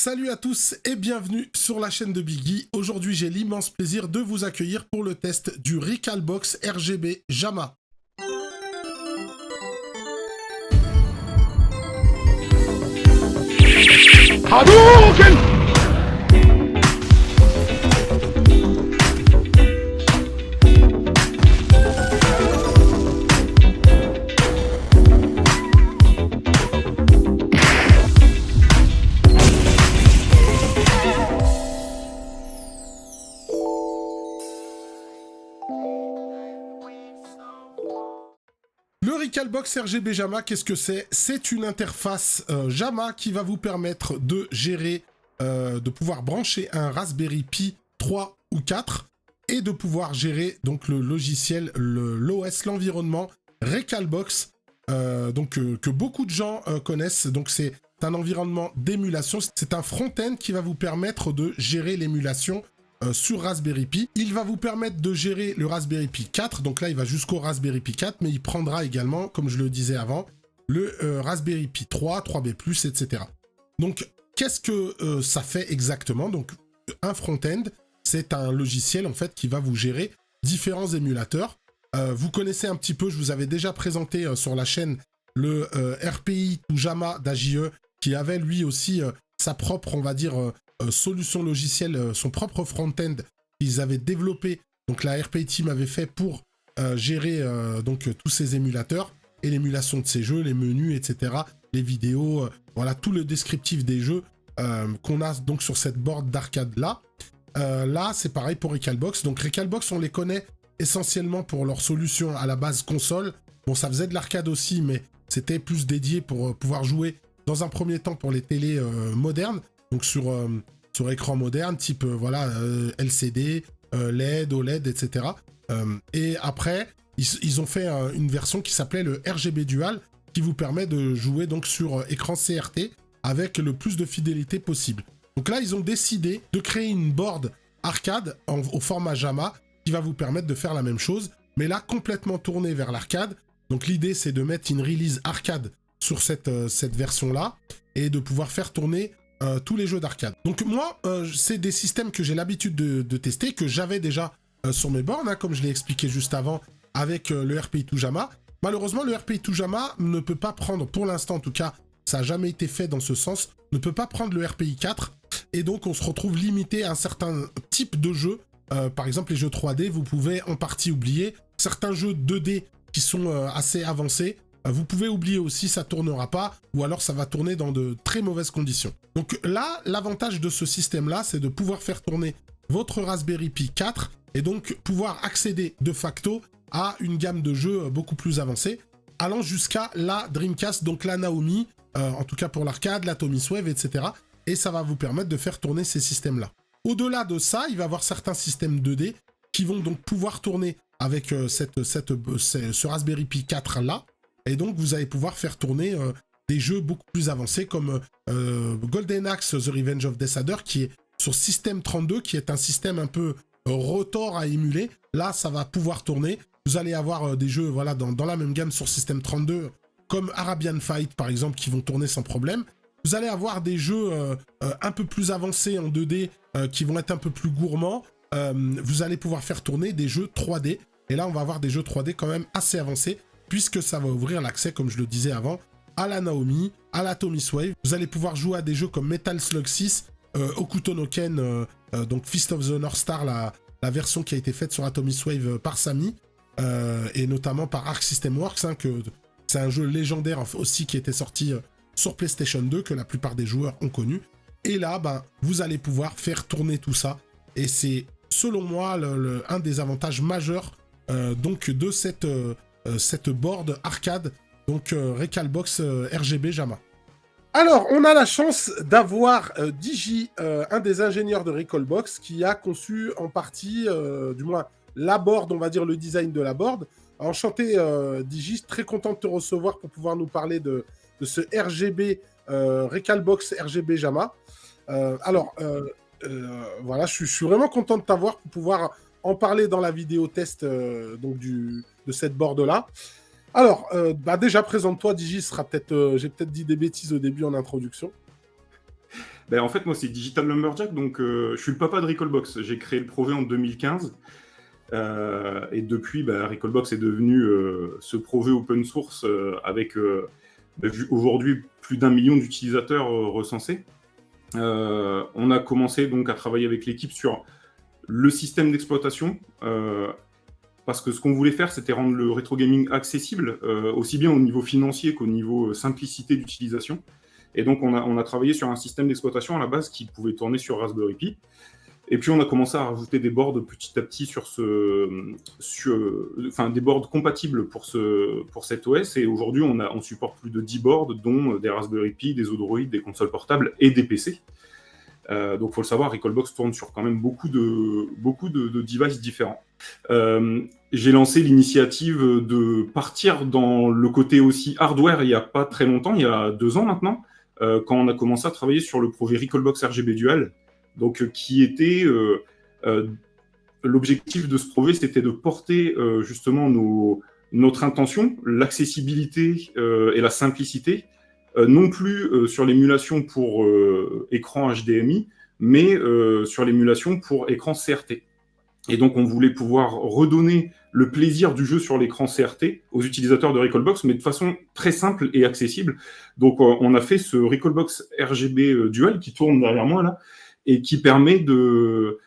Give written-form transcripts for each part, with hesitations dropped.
Salut à tous et bienvenue sur la chaîne de Biggie. Aujourd'hui, j'ai l'immense plaisir de vous accueillir pour le test du Recalbox RGB JAMA. Hadouken! Le Recalbox RGB JAMA, qu'est-ce que c'est? C'est une interface JAMA qui va vous permettre de gérer, de pouvoir brancher un Raspberry Pi 3 ou 4 et de pouvoir gérer donc le logiciel, l'OS, l'environnement Recalbox, que beaucoup de gens connaissent. Donc c'est un environnement d'émulation, c'est un front-end qui va vous permettre de gérer l'émulation sur Raspberry Pi. Il va vous permettre de gérer le Raspberry Pi 4, donc là il va jusqu'au Raspberry Pi 4, mais il prendra également, comme je le disais avant, le Raspberry Pi 3, 3B+, etc. Donc qu'est-ce que ça fait exactement? Donc un front-end, c'est un logiciel en fait qui va vous gérer différents émulateurs. Vous connaissez un petit peu, je vous avais déjà présenté sur la chaîne le RPI to JAMA d'AJE, qui avait lui aussi sa propre, on va dire, solution logicielle, son propre front-end qu'ils avaient développé. Donc la RPI Team avait fait pour gérer tous ces émulateurs et l'émulation de ces jeux, les menus, etc. Les vidéos, voilà tout le descriptif des jeux qu'on a donc sur cette board d'arcade là. Là, c'est pareil pour Recalbox. Donc Recalbox, on les connaît essentiellement pour leur solution à la base console. Bon, ça faisait de l'arcade aussi, mais c'était plus dédié pour pouvoir jouer dans un premier temps pour les télés modernes. Donc sur écran moderne, type LCD, LED, OLED, etc. Et après, ils ont fait une version qui s'appelait le RGB Dual, qui vous permet de jouer donc sur écran CRT avec le plus de fidélité possible. Donc là, ils ont décidé de créer une board arcade au format JAMA qui va vous permettre de faire la même chose, mais là, complètement tournée vers l'arcade. Donc l'idée, c'est de mettre une release arcade sur cette version-là et de pouvoir faire tourner tous les jeux d'arcade. Donc moi, c'est des systèmes que j'ai l'habitude de tester, que j'avais déjà sur mes bornes, hein, comme je l'ai expliqué juste avant, avec le RPI to JAMA. Malheureusement, le RPI to JAMA ne peut pas prendre, pour l'instant en tout cas, ça n'a jamais été fait dans ce sens, ne peut pas prendre le RPI 4, et donc on se retrouve limité à un certain type de jeu. Par exemple, les jeux 3D, vous pouvez en partie oublier. Certains jeux 2D qui sont assez avancés, vous pouvez oublier aussi, ça tournera pas, ou alors ça va tourner dans de très mauvaises conditions. Donc là, l'avantage de ce système-là, c'est de pouvoir faire tourner votre Raspberry Pi 4, et donc pouvoir accéder de facto à une gamme de jeux beaucoup plus avancée, allant jusqu'à la Dreamcast, donc la Naomi, en tout cas pour l'arcade, la Tomiswave, etc. Et ça va vous permettre de faire tourner ces systèmes-là. Au-delà de ça, il va y avoir certains systèmes 2D qui vont donc pouvoir tourner avec ce Raspberry Pi 4-là. Et donc, vous allez pouvoir faire tourner des jeux beaucoup plus avancés comme Golden Axe The Revenge of Death Adder, qui est sur System 32, qui est un système un peu rotor à émuler. Là, ça va pouvoir tourner. Vous allez avoir des jeux voilà, dans la même gamme sur System 32, comme Arabian Fight, par exemple, qui vont tourner sans problème. Vous allez avoir des jeux un peu plus avancés en 2D, qui vont être un peu plus gourmands. Vous allez pouvoir faire tourner des jeux 3D. Et là, on va avoir des jeux 3D quand même assez avancés, puisque ça va ouvrir l'accès, comme je le disais avant, à la Naomi, à la Tomiswave. Vous allez pouvoir jouer à des jeux comme Metal Slug 6, Hokuto no Ken, donc Fist of the North Star, la version qui a été faite sur la Tomiswave par Samy, et notamment par Arc System Works, hein, que c'est un jeu légendaire aussi qui était sorti sur PlayStation 2, que la plupart des joueurs ont connu. Et là, vous allez pouvoir faire tourner tout ça. Et c'est, selon moi, un des avantages majeurs de cette board arcade, donc Recalbox RGB JAMA. Alors, on a la chance d'avoir Digi, un des ingénieurs de Recalbox, qui a conçu en partie, du moins la board, on va dire le design de la board. Enchanté Digi, très content de te recevoir pour pouvoir nous parler de ce RGB, Recalbox RGB JAMA. Voilà, je suis vraiment content de t'avoir pour pouvoir en parler dans la vidéo test de cette board-là. Alors, déjà, présente-toi, Digi, j'ai peut-être dit des bêtises au début en introduction. En fait, moi, c'est Digital Lumberjack, donc je suis le papa de Recalbox. J'ai créé le projet en 2015. Et depuis, Recalbox est devenu ce projet open source avec aujourd'hui plus d'1 million d'utilisateurs recensés. On a commencé donc à travailler avec l'équipe sur le système d'exploitation, parce que ce qu'on voulait faire, c'était rendre le rétro gaming accessible, aussi bien au niveau financier qu'au niveau simplicité d'utilisation. Et donc, on a travaillé sur un système d'exploitation à la base qui pouvait tourner sur Raspberry Pi. Et puis, on a commencé à rajouter des boards petit à petit des boards compatibles pour cet OS. Et aujourd'hui, on supporte plus de 10 boards, dont des Raspberry Pi, des Odroid, des consoles portables et des PC. Donc, il faut le savoir, Recalbox tourne sur quand même beaucoup de devices différents. J'ai lancé l'initiative de partir dans le côté aussi hardware il n'y a pas très longtemps, il y a 2 ans maintenant, quand on a commencé à travailler sur le projet Recalbox RGB Dual. Donc, qui était l'objectif de ce projet, c'était de porter justement notre intention, l'accessibilité et la simplicité, non plus sur l'émulation pour écran HDMI, mais sur l'émulation pour écran CRT. Et donc, on voulait pouvoir redonner le plaisir du jeu sur l'écran CRT aux utilisateurs de Recalbox, mais de façon très simple et accessible. Donc, on a fait ce Recalbox RGB Dual qui tourne derrière moi là, et qui permet de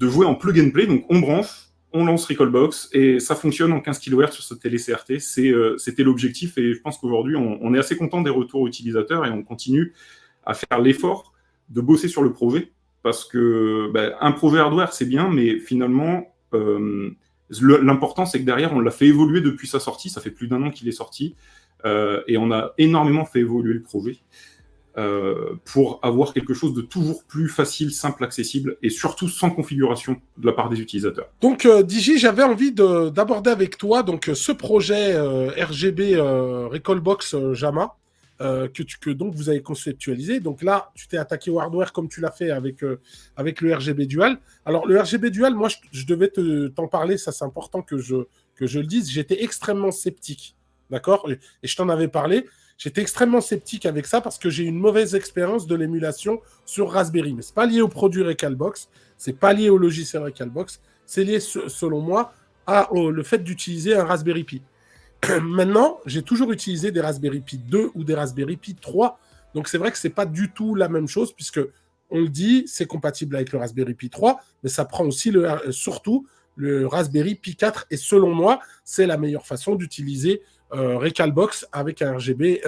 jouer en plug and play. Donc, on branche, on lance Recalbox, et ça fonctionne en 15 kHz sur ce télé CRT. C'était l'objectif, et je pense qu'aujourd'hui, on est assez content des retours utilisateurs, et on continue à faire l'effort de bosser sur le projet, parce que un projet hardware, c'est bien, mais finalement, l'important, c'est que derrière, on l'a fait évoluer depuis sa sortie. Ça fait plus d'1 an qu'il est sorti, et on a énormément fait évoluer le projet. Pour avoir quelque chose de toujours plus facile, simple, accessible et surtout sans configuration de la part des utilisateurs. Donc, Digi, j'avais envie d'aborder avec toi donc, ce projet RGB Recalbox JAMA que donc vous avez conceptualisé. Donc là, tu t'es attaqué au hardware comme tu l'as fait avec le RGB Dual. Alors, le RGB Dual, moi, je devais t'en parler, ça c'est important que je le dise. J'étais extrêmement sceptique, d'accord ? Et je t'en avais parlé. J'étais extrêmement sceptique avec ça parce que j'ai eu une mauvaise expérience de l'émulation sur Raspberry. Mais ce n'est pas lié au produit Recalbox, ce n'est pas lié au logiciel Recalbox, c'est lié, selon moi, le fait d'utiliser un Raspberry Pi. Maintenant, j'ai toujours utilisé des Raspberry Pi 2 ou des Raspberry Pi 3. Donc, c'est vrai que ce n'est pas du tout la même chose puisque, on le dit, c'est compatible avec le Raspberry Pi 3, mais ça prend aussi surtout le Raspberry Pi 4. Et selon moi, c'est la meilleure façon d'utiliser Recalbox avec un RGB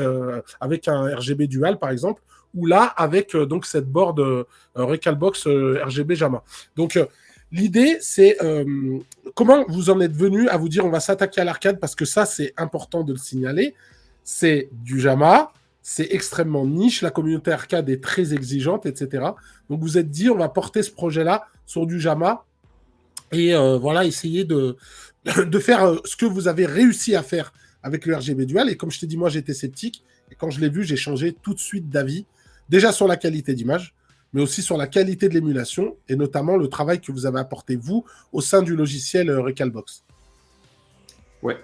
Dual, par exemple, ou là, avec donc cette board Recalbox RGB JAMA. Donc, l'idée, c'est comment vous en êtes venu à vous dire on va s'attaquer à l'arcade, parce que ça, c'est important de le signaler. C'est du JAMA, c'est extrêmement niche, la communauté arcade est très exigeante, etc. Donc, vous êtes dit, on va porter ce projet-là sur du JAMA et voilà, essayer de faire ce que vous avez réussi à faire avec le RGB Dual. Et comme je t'ai dit, moi, j'étais sceptique. Et quand je l'ai vu, j'ai changé tout de suite d'avis. Déjà sur la qualité d'image, mais aussi sur la qualité de l'émulation, et notamment le travail que vous avez apporté, vous, au sein du logiciel Recalbox. Ouais.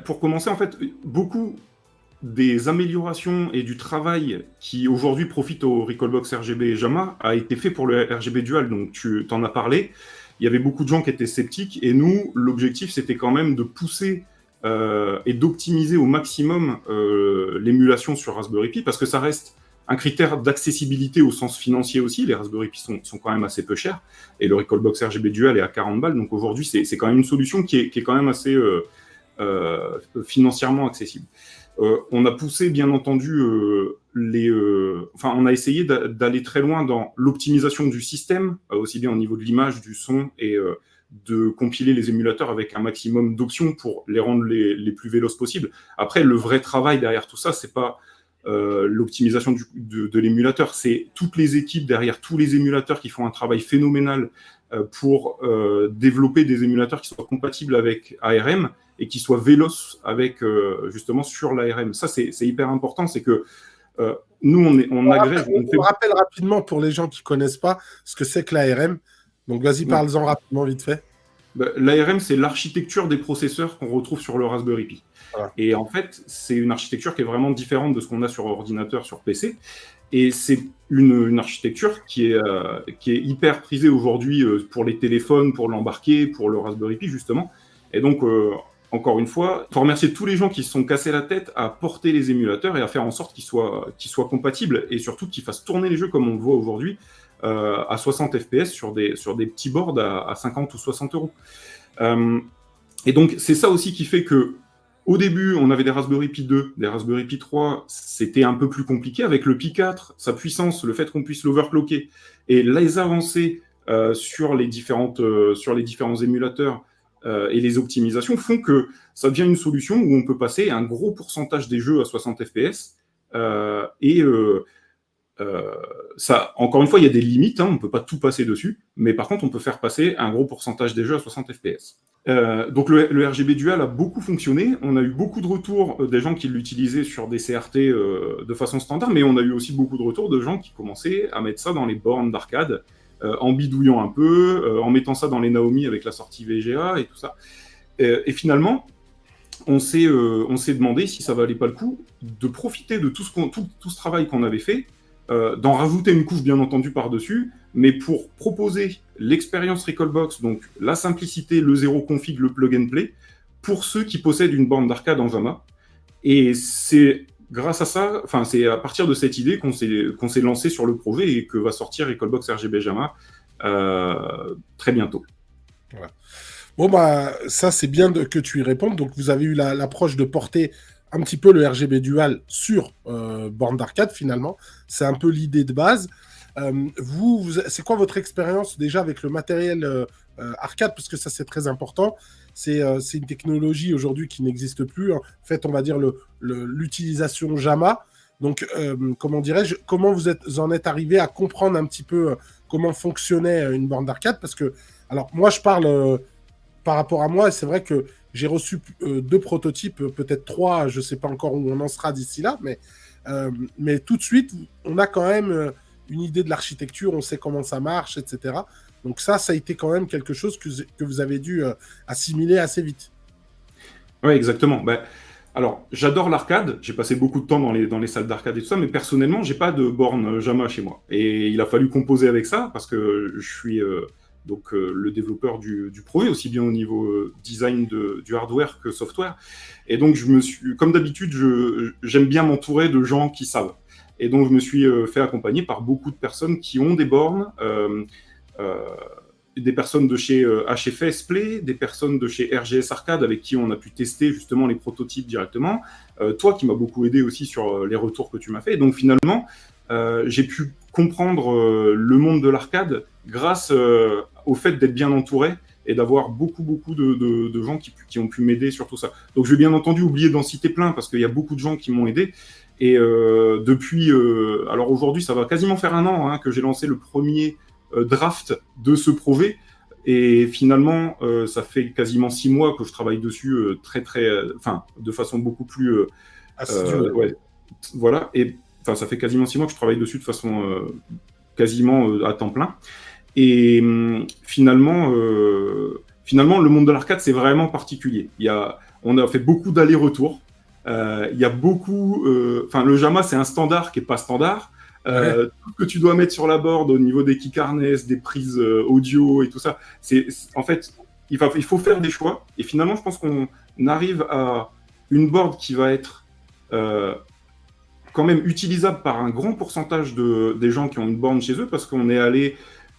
Pour commencer, en fait, beaucoup des améliorations et du travail qui, aujourd'hui, profitent au Recalbox RGB JAMA a été fait pour le RGB Dual. Donc, tu t'en as parlé. Il y avait beaucoup de gens qui étaient sceptiques. Et nous, l'objectif, c'était quand même de pousser et d'optimiser au maximum l'émulation sur Raspberry Pi, parce que ça reste un critère d'accessibilité au sens financier aussi. Les Raspberry Pi sont quand même assez peu chers, et le Recalbox RGB Dual est à 40 balles, donc aujourd'hui c'est quand même une solution qui est quand même assez financièrement accessible. On a poussé bien entendu on a essayé d'aller très loin dans l'optimisation du système, aussi bien au niveau de l'image, du son, et de compiler les émulateurs avec un maximum d'options pour les rendre les plus véloces possibles. Après, le vrai travail derrière tout ça, c'est pas l'optimisation de l'émulateur, c'est toutes les équipes derrière tous les émulateurs qui font un travail phénoménal pour développer des émulateurs qui soient compatibles avec ARM et qui soient véloces avec justement sur l'ARM. Ça, c'est hyper important, c'est que nous, on agrège... On rappelle rapidement pour les gens qui ne connaissent pas ce que c'est que l'ARM. Donc, vas-y, parle-en rapidement, vite fait. L'ARM, c'est l'architecture des processeurs qu'on retrouve sur le Raspberry Pi. Voilà. Et en fait, c'est une architecture qui est vraiment différente de ce qu'on a sur ordinateur, sur PC. Et c'est une architecture qui est hyper prisée aujourd'hui pour les téléphones, pour l'embarquer, pour le Raspberry Pi, justement. Et donc, encore une fois, il faut remercier tous les gens qui se sont cassés la tête à porter les émulateurs et à faire en sorte qu'ils soient compatibles et surtout qu'ils fassent tourner les jeux comme on le voit aujourd'hui à 60 FPS sur des petits boards à 50 ou 60 euros. Et donc, c'est ça aussi qui fait que au début, on avait des Raspberry Pi 2, des Raspberry Pi 3, c'était un peu plus compliqué. Avec le Pi 4, sa puissance, le fait qu'on puisse l'overclocker et les avancées sur les différents émulateurs et les optimisations font que ça devient une solution où on peut passer un gros pourcentage des jeux à 60 FPS. Ça, encore une fois, il y a des limites, on ne peut pas tout passer dessus, mais par contre, on peut faire passer un gros pourcentage des jeux à 60 FPS. Donc le RGB Dual a beaucoup fonctionné. On a eu beaucoup de retours des gens qui l'utilisaient sur des CRT de façon standard, mais on a eu aussi beaucoup de retours de gens qui commençaient à mettre ça dans les bornes d'arcade, en bidouillant un peu, en mettant ça dans les Naomi avec la sortie VGA et tout ça. Et finalement, on s'est demandé si ça valait pas le coup de profiter de tout ce travail qu'on avait fait, d'en rajouter une couche bien entendu par-dessus, mais pour proposer l'expérience Recalbox, donc la simplicité, le zéro config, le plug and play, pour ceux qui possèdent une borne d'arcade en JAMA. Et c'est grâce à ça, enfin c'est à partir de cette idée qu'on s'est lancé sur le projet et que va sortir Recalbox RGB JAMA très bientôt. Voilà. Bon bah ça c'est bien que tu y répondes. Donc vous avez eu l'approche de porter un petit peu le RGB Dual sur borne d'arcade finalement. C'est un peu l'idée de base. C'est quoi votre expérience déjà avec le matériel arcade? Parce que ça c'est très important. C'est une technologie aujourd'hui qui n'existe plus. En fait, on va dire l'utilisation JAMA. Donc, comment dirais-je, comment vous en êtes arrivé à comprendre un petit peu comment fonctionnait une borne d'arcade? Parce que, alors moi je parle par rapport à moi, et c'est vrai que j'ai reçu 2 prototypes, peut-être 3, je ne sais pas encore où on en sera d'ici là, mais tout de suite, on a quand même une idée de l'architecture, on sait comment ça marche, etc. Donc ça a été quand même quelque chose que vous avez dû assimiler assez vite. Oui, exactement. Alors, j'adore l'arcade, j'ai passé beaucoup de temps dans les salles d'arcade et tout ça, mais personnellement, j'ai pas de borne JAMA chez moi. Et il a fallu composer avec ça, parce que je suis le développeur du projet, aussi bien au niveau design du hardware que software. Et donc, comme d'habitude, j'aime bien m'entourer de gens qui savent. Et donc, je me suis fait accompagner par beaucoup de personnes qui ont des bornes, des personnes de chez HFS Play, des personnes de chez RGS Arcade avec qui on a pu tester justement les prototypes directement. Toi qui m'as beaucoup aidé aussi sur les retours que tu m'as fait. Et donc, finalement, j'ai pu comprendre le monde de l'arcade grâce au fait d'être bien entouré et d'avoir beaucoup de gens qui ont pu m'aider sur tout ça. Donc je vais bien entendu oublier d'en citer plein parce qu'il y a beaucoup de gens qui m'ont aidé. Et depuis, alors aujourd'hui ça va quasiment faire 1 an que j'ai lancé le premier draft de ce projet. Et finalement, ça fait quasiment 6 mois que je travaille dessus de façon beaucoup plus... ouais, voilà, et ça fait quasiment 6 mois que je travaille dessus de façon quasiment à temps plein. Et finalement, le monde de l'arcade, c'est vraiment particulier. On a fait beaucoup d'allers-retours. Il y a beaucoup... le JAMA, c'est un standard qui n'est pas standard. Tout ce que tu dois mettre sur la board au niveau des kick harness, des prises audio et tout ça, en fait, il faut faire des choix. Et finalement, je pense qu'on arrive à une board qui va être quand même utilisable par un grand pourcentage des gens qui ont une borne chez eux, parce qu'on est allé...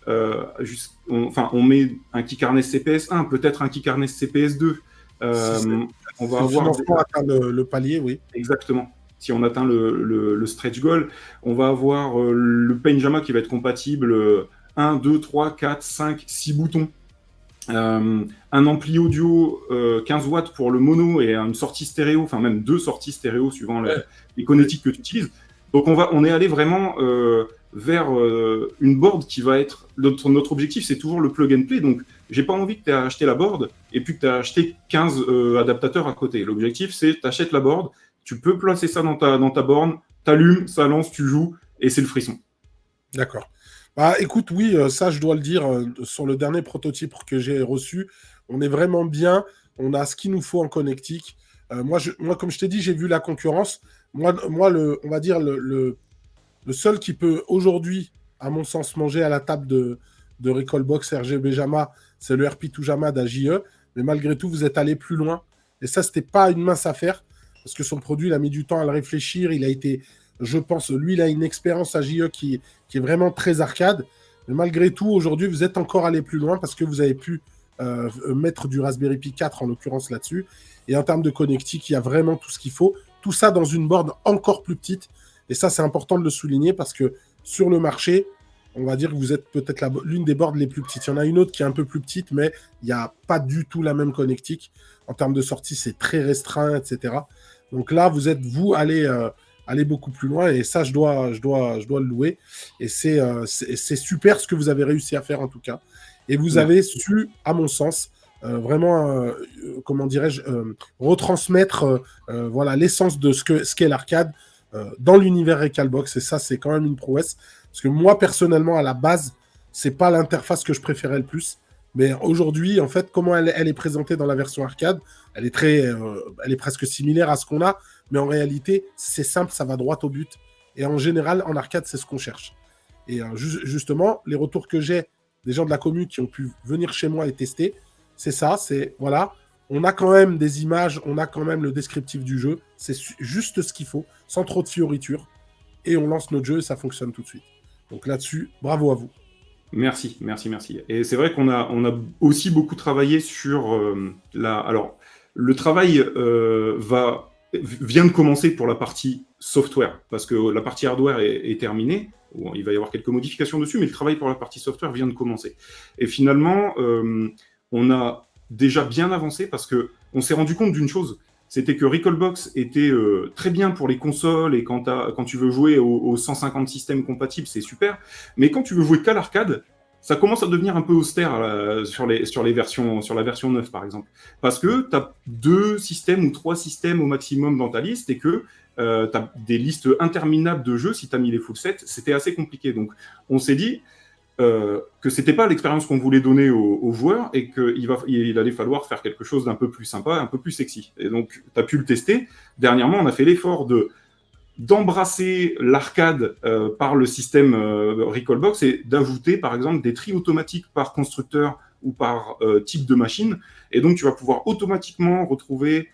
on met un kick harness CPS 1, peut-être un kick harness CPS 2. On va avoir... Si on atteint le palier, oui. Exactement. Si on atteint le stretch goal, on va avoir le Paint JAMA qui va être compatible 1, 2, 3, 4, 5, 6 boutons. Un ampli audio 15 watts pour le mono et une sortie stéréo, enfin même 2 sorties stéréo suivant les connectiques que tu utilises. Donc on est allé vraiment vers une board qui va être... Notre objectif, c'est toujours le plug and play. Donc, j'ai pas envie que tu aies acheté la board et puis que tu as acheté 15 adaptateurs à côté. L'objectif, c'est tu achètes la board, tu peux placer ça dans ta borne, t'allumes, ça lance, tu joues et c'est le frisson. D'accord. Bah, écoute, oui, ça, je dois le dire, sur le dernier prototype que j'ai reçu, on est vraiment bien. On a ce qu'il nous faut en connectique. Moi, comme je t'ai dit, j'ai vu la concurrence. Moi, on va dire, Le seul qui peut aujourd'hui, à mon sens, manger à la table de Recallbox RGB Jama, c'est le RP2 Jama d'AJE. Mais malgré tout, vous êtes allé plus loin. Et ça, c'était pas une mince affaire. Parce que son produit, il a mis du temps à le réfléchir. Il a été, je pense, lui, il a une expérience AJE qui est vraiment très arcade. Mais malgré tout, aujourd'hui, vous êtes encore allé plus loin parce que vous avez pu mettre du Raspberry Pi 4, en l'occurrence, là-dessus. Et en termes de connectique, il y a vraiment tout ce qu'il faut. Tout ça dans une board encore plus petite. Et ça, c'est important de le souligner parce que sur le marché, on va dire que vous êtes peut-être l'une des boards les plus petites. Il y en a une autre qui est un peu plus petite, mais il n'y a pas du tout la même connectique. En termes de sortie, c'est très restreint, etc. Donc là, vous allez beaucoup plus loin. Et ça, je dois le louer. Et c'est super ce que vous avez réussi à faire, en tout cas. Et vous avez su, à mon sens, vraiment, comment dirais-je, retransmettre voilà, l'essence de ce qu'est l'arcade dans l'univers Recalbox. Et ça, c'est quand même une prouesse. Parce que moi, personnellement, à la base, c'est pas l'interface que je préférais le plus. Mais aujourd'hui, en fait, comment elle est présentée dans la version arcade, elle est presque similaire à ce qu'on a. Mais en réalité, c'est simple, ça va droit au but. Et en général, en arcade, c'est ce qu'on cherche. Et justement, les retours que j'ai des gens de la commune qui ont pu venir chez moi et tester, c'est ça, c'est, voilà, on a quand même des images, on a quand même le descriptif du jeu, c'est juste ce qu'il faut, sans trop de fioritures, et on lance notre jeu et ça fonctionne tout de suite. Donc là-dessus, bravo à vous. Merci. Et c'est vrai qu'on a aussi beaucoup travaillé sur Alors, le travail vient de commencer pour la partie software, parce que la partie hardware est terminée. Bon, il va y avoir quelques modifications dessus, mais le travail pour la partie software vient de commencer. Et finalement, on a déjà bien avancé parce qu'on s'est rendu compte d'une chose, c'était que Recallbox était très bien pour les consoles et quand tu veux jouer aux 150 systèmes compatibles, c'est super. Mais quand tu veux jouer qu'à l'arcade, ça commence à devenir un peu austère sur la version 9, par exemple. Parce que tu as 2 systèmes ou 3 systèmes au maximum dans ta liste et que tu as des listes interminables de jeux. Si tu as mis les full sets, c'était assez compliqué. Donc, on s'est dit que c'était pas l'expérience qu'on voulait donner aux joueurs et qu'il allait falloir faire quelque chose d'un peu plus sympa, un peu plus sexy. Et donc, tu as pu le tester. Dernièrement, on a fait l'effort d'embrasser l'arcade par le système Recallbox et d'ajouter, par exemple, des tris automatiques par constructeur ou par type de machine. Et donc, tu vas pouvoir automatiquement retrouver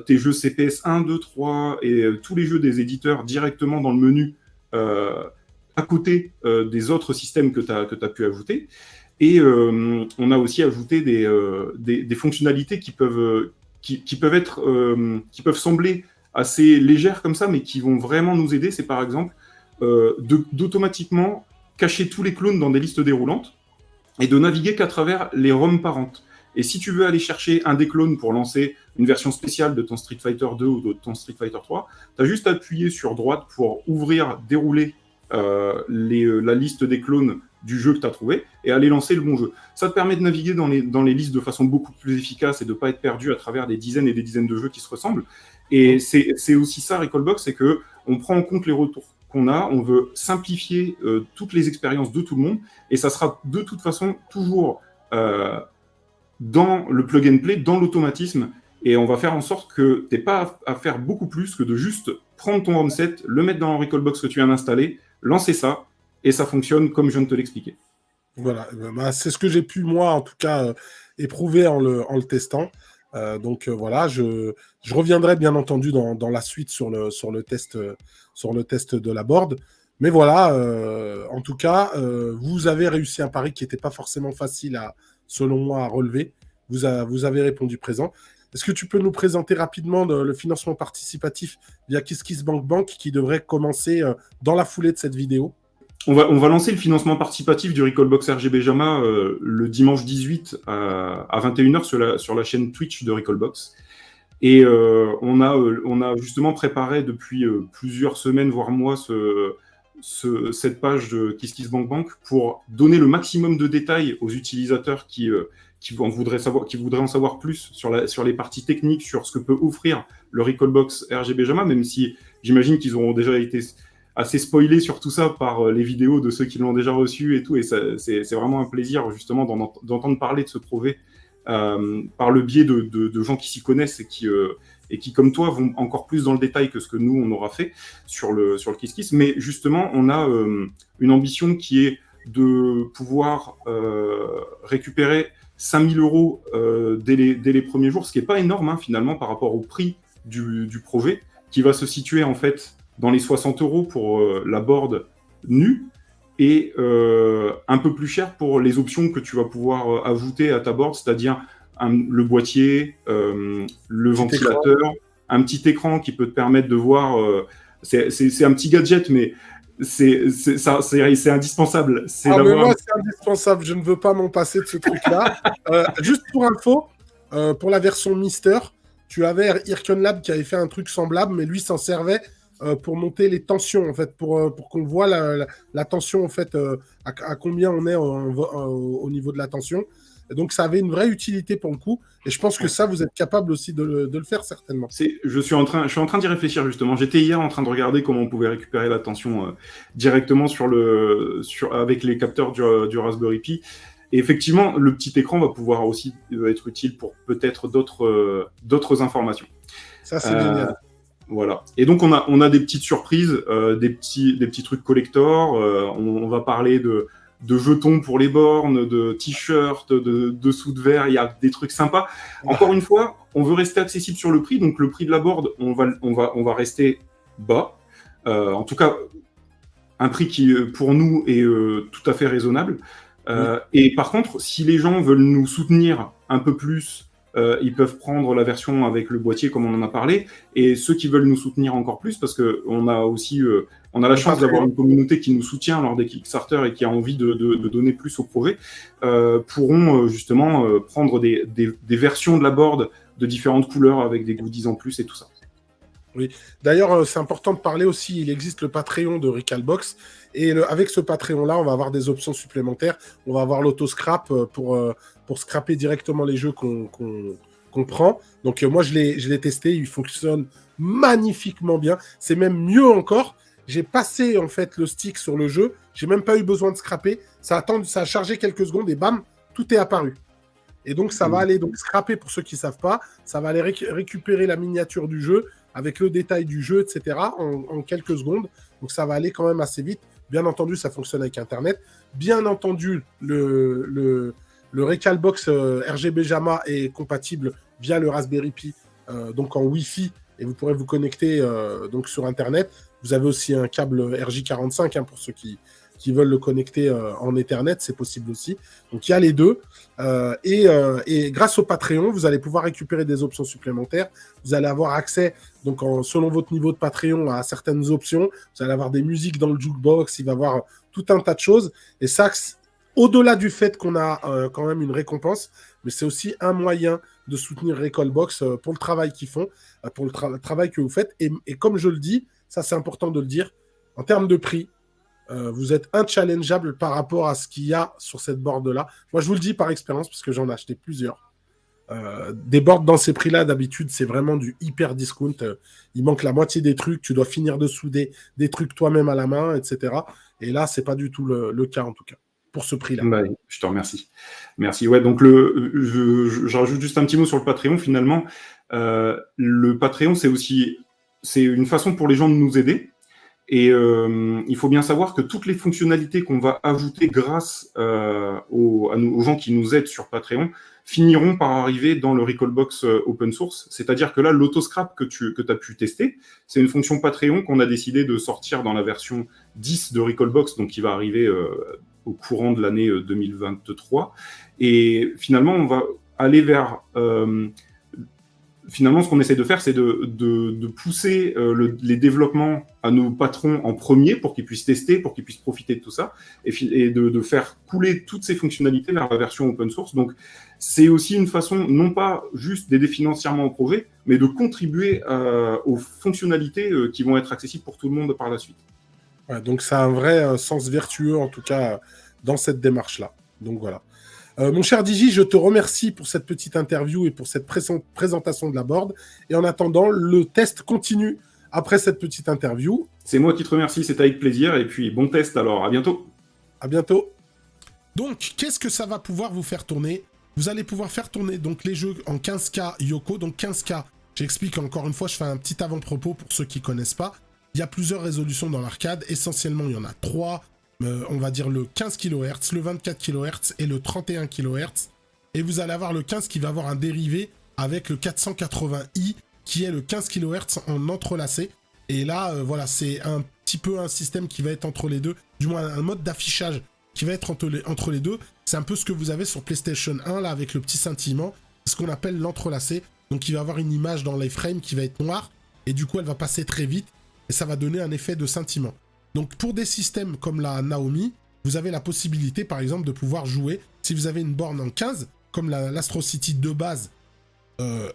tes jeux CPS 1, 2, 3 et tous les jeux des éditeurs directement dans le menu à côté des autres systèmes que tu as pu ajouter. Et on a aussi ajouté des fonctionnalités qui peuvent sembler assez légères comme ça, mais qui vont vraiment nous aider. C'est par exemple d'automatiquement cacher tous les clones dans des listes déroulantes et de naviguer qu'à travers les ROM parentes. Et si tu veux aller chercher un des clones pour lancer une version spéciale de ton Street Fighter 2 ou de ton Street Fighter 3, tu as juste à appuyer sur droite pour ouvrir, dérouler la liste des clones du jeu que tu as trouvé et aller lancer le bon jeu. Ça te permet de naviguer dans les listes de façon beaucoup plus efficace et de ne pas être perdu à travers des dizaines et des dizaines de jeux qui se ressemblent. Et c'est aussi ça, Recallbox, c'est qu'on prend en compte les retours qu'on a, on veut simplifier toutes les expériences de tout le monde, et ça sera de toute façon toujours dans le plug and play, dans l'automatisme, et on va faire en sorte que tu n'aies pas à faire beaucoup plus que de juste prendre ton ROM set, le mettre dans le Recallbox que tu viens d'installer, lancer ça, et ça fonctionne comme je viens de te l'expliquer. Voilà, c'est ce que j'ai pu, moi, en tout cas, éprouver en le testant. Donc voilà, je reviendrai bien entendu dans la suite sur le test de la board. Mais voilà, en tout cas, vous avez réussi un pari qui n'était pas forcément facile, selon moi, à relever. Vous avez répondu présent. Est-ce que tu peux nous présenter rapidement le financement participatif via KissKissBankBank qui devrait commencer dans la foulée de cette vidéo? On va lancer le financement participatif du Recallbox RGB Jama le dimanche 18 à 21h sur la chaîne Twitch de Recallbox. Et on a justement préparé depuis plusieurs semaines, voire mois, cette page de KissKissBankBank pour donner le maximum de détails aux utilisateurs qui voudraient en savoir plus sur les parties techniques, sur ce que peut offrir le Recallbox RGB Jama, même si j'imagine qu'ils auront déjà été assez spoilés sur tout ça par les vidéos de ceux qui l'ont déjà reçu et tout, et c'est vraiment un plaisir justement d'entendre parler de ce projet par le biais de gens qui s'y connaissent et et qui, comme toi, vont encore plus dans le détail que ce que nous, on aura fait sur le KissKiss. Mais justement, on a une ambition qui est de pouvoir récupérer 5 000 euros dès les premiers jours, ce qui n'est pas énorme hein, finalement par rapport au prix du projet, qui va se situer en fait dans les 60 euros pour la board nue, et un peu plus cher pour les options que tu vas pouvoir ajouter à ta board, c'est-à-dire le boîtier, le ventilateur, un petit écran qui peut te permettre de voir... c'est un petit gadget, mais c'est indispensable. Mais moi, c'est indispensable. Je ne veux pas m'en passer de ce truc-là. Juste pour info, pour la version Mister, tu avais Ircon Lab qui avait fait un truc semblable, mais lui s'en servait pour monter les tensions, en fait, pour qu'on voit la tension, en fait, à combien on est au niveau de la tension. Et donc, ça avait une vraie utilité pour le coup. Et je pense que ça, vous êtes capable aussi de le faire, certainement. Je suis en train d'y réfléchir, justement. J'étais hier en train de regarder comment on pouvait récupérer la tension directement avec les capteurs du Raspberry Pi. Et effectivement, le petit écran va pouvoir aussi être utile pour peut-être d'autres informations. Ça, c'est génial. Voilà. Et donc, on a des petites surprises, des petits trucs collector. On va parler de jetons pour les bornes, de t-shirts, de dessous de verre, il y a des trucs sympas. Encore une fois, on veut rester accessible sur le prix, donc le prix de la board, on va rester bas. En tout cas, un prix qui, pour nous, est tout à fait raisonnable. Et par contre, si les gens veulent nous soutenir un peu plus, ils peuvent prendre la version avec le boîtier, comme on en a parlé. Et ceux qui veulent nous soutenir encore plus, parce qu'on a aussi... on a la chance d'avoir une communauté qui nous soutient lors des Kickstarter et qui a envie de donner plus au projet, pourront justement prendre des versions de la board de différentes couleurs avec des goodies en plus et tout ça. Oui, d'ailleurs, c'est important de parler aussi, il existe le Patreon de Recalbox, et avec ce Patreon-là, on va avoir des options supplémentaires. On va avoir l'auto-scrap pour scraper directement les jeux qu'on prend. Donc moi, je l'ai testé, il fonctionne magnifiquement bien. C'est même mieux encore. J'ai passé en fait le stick sur le jeu, j'ai même pas eu besoin de scraper, ça a chargé quelques secondes et bam, tout est apparu. Et donc ça va aller donc scraper pour ceux qui savent pas, ça va aller récupérer la miniature du jeu avec le détail du jeu, etc. en quelques secondes. Donc ça va aller quand même assez vite. Bien entendu, ça fonctionne avec Internet. Bien entendu, le Recalbox RGB JAMA est compatible via le Raspberry Pi, donc en Wi-Fi, et vous pourrez vous connecter donc sur Internet. Vous avez aussi un câble RJ45 hein, pour ceux qui veulent le connecter en Ethernet, c'est possible aussi. Donc il y a les deux. Et grâce au Patreon, vous allez pouvoir récupérer des options supplémentaires. Vous allez avoir accès, donc selon votre niveau de Patreon, à certaines options. Vous allez avoir des musiques dans le jukebox, il va y avoir tout un tas de choses. Et ça, au-delà du fait qu'on a quand même une récompense, mais c'est aussi un moyen de soutenir Recalbox pour le travail qu'ils font, pour le travail que vous faites. Et comme je le dis, ça c'est important de le dire, en termes de prix, vous êtes inchallengeable par rapport à ce qu'il y a sur cette board-là. Moi, je vous le dis par expérience, parce que j'en ai acheté plusieurs. Des boards dans ces prix-là, d'habitude, c'est vraiment du hyper discount. Il manque la moitié des trucs, tu dois finir de souder des trucs toi-même à la main, etc. Et là, c'est pas du tout le cas, en tout cas, pour ce prix-là. Bah, je te remercie. Merci. Ouais, donc je rajoute juste un petit mot sur le Patreon, finalement. Le Patreon, c'est une façon pour les gens de nous aider. Et il faut bien savoir que toutes les fonctionnalités qu'on va ajouter grâce aux gens qui nous aident sur Patreon finiront par arriver dans le Recalbox open source. C'est-à-dire que là, l'autoscrap que tu as pu tester, c'est une fonction Patreon qu'on a décidé de sortir dans la version 10 de Recalbox, donc qui va arriver au courant de l'année 2023. Et finalement, on va aller vers... Finalement, ce qu'on essaie de faire, c'est de pousser les développements à nos patrons en premier pour qu'ils puissent tester, pour qu'ils puissent profiter de tout ça, et de faire couler toutes ces fonctionnalités vers la version open source. Donc, c'est aussi une façon, non pas juste d'aider financièrement au projet, mais de contribuer aux fonctionnalités qui vont être accessibles pour tout le monde par la suite. Ouais, donc, ça a un vrai sens vertueux, en tout cas, dans cette démarche-là. Donc, voilà. Mon cher Digi, je te remercie pour cette petite interview et pour cette présentation de la board. Et en attendant, le test continue après cette petite interview. C'est moi qui te remercie, c'est avec plaisir. Et puis, bon test alors, à bientôt. À bientôt. Donc, qu'est-ce que ça va pouvoir vous faire tourner? Vous allez pouvoir faire tourner donc les jeux en 15K Yoko, donc 15K J'explique encore une fois, je fais un petit avant-propos pour ceux qui connaissent pas. Il y a plusieurs résolutions dans l'arcade. Essentiellement, il y en a 3. On va dire le 15 kHz, le 24 kHz et le 31 kHz. Et vous allez avoir le 15 qui va avoir un dérivé avec le 480i qui est le 15 kHz en entrelacé. Et là, voilà, c'est un petit peu un système qui va être entre les deux. Du moins, un mode d'affichage qui va être entre les deux. C'est un peu ce que vous avez sur PlayStation 1, là, avec le petit scintillement. C'est ce qu'on appelle l'entrelacé. Donc, il va avoir une image dans les frames qui va être noire. Et du coup, elle va passer très vite. Et ça va donner un effet de scintillement. Donc, pour des systèmes comme la Naomi, vous avez la possibilité, par exemple, de pouvoir jouer. Si vous avez une borne en 15, comme l'Astro City de base,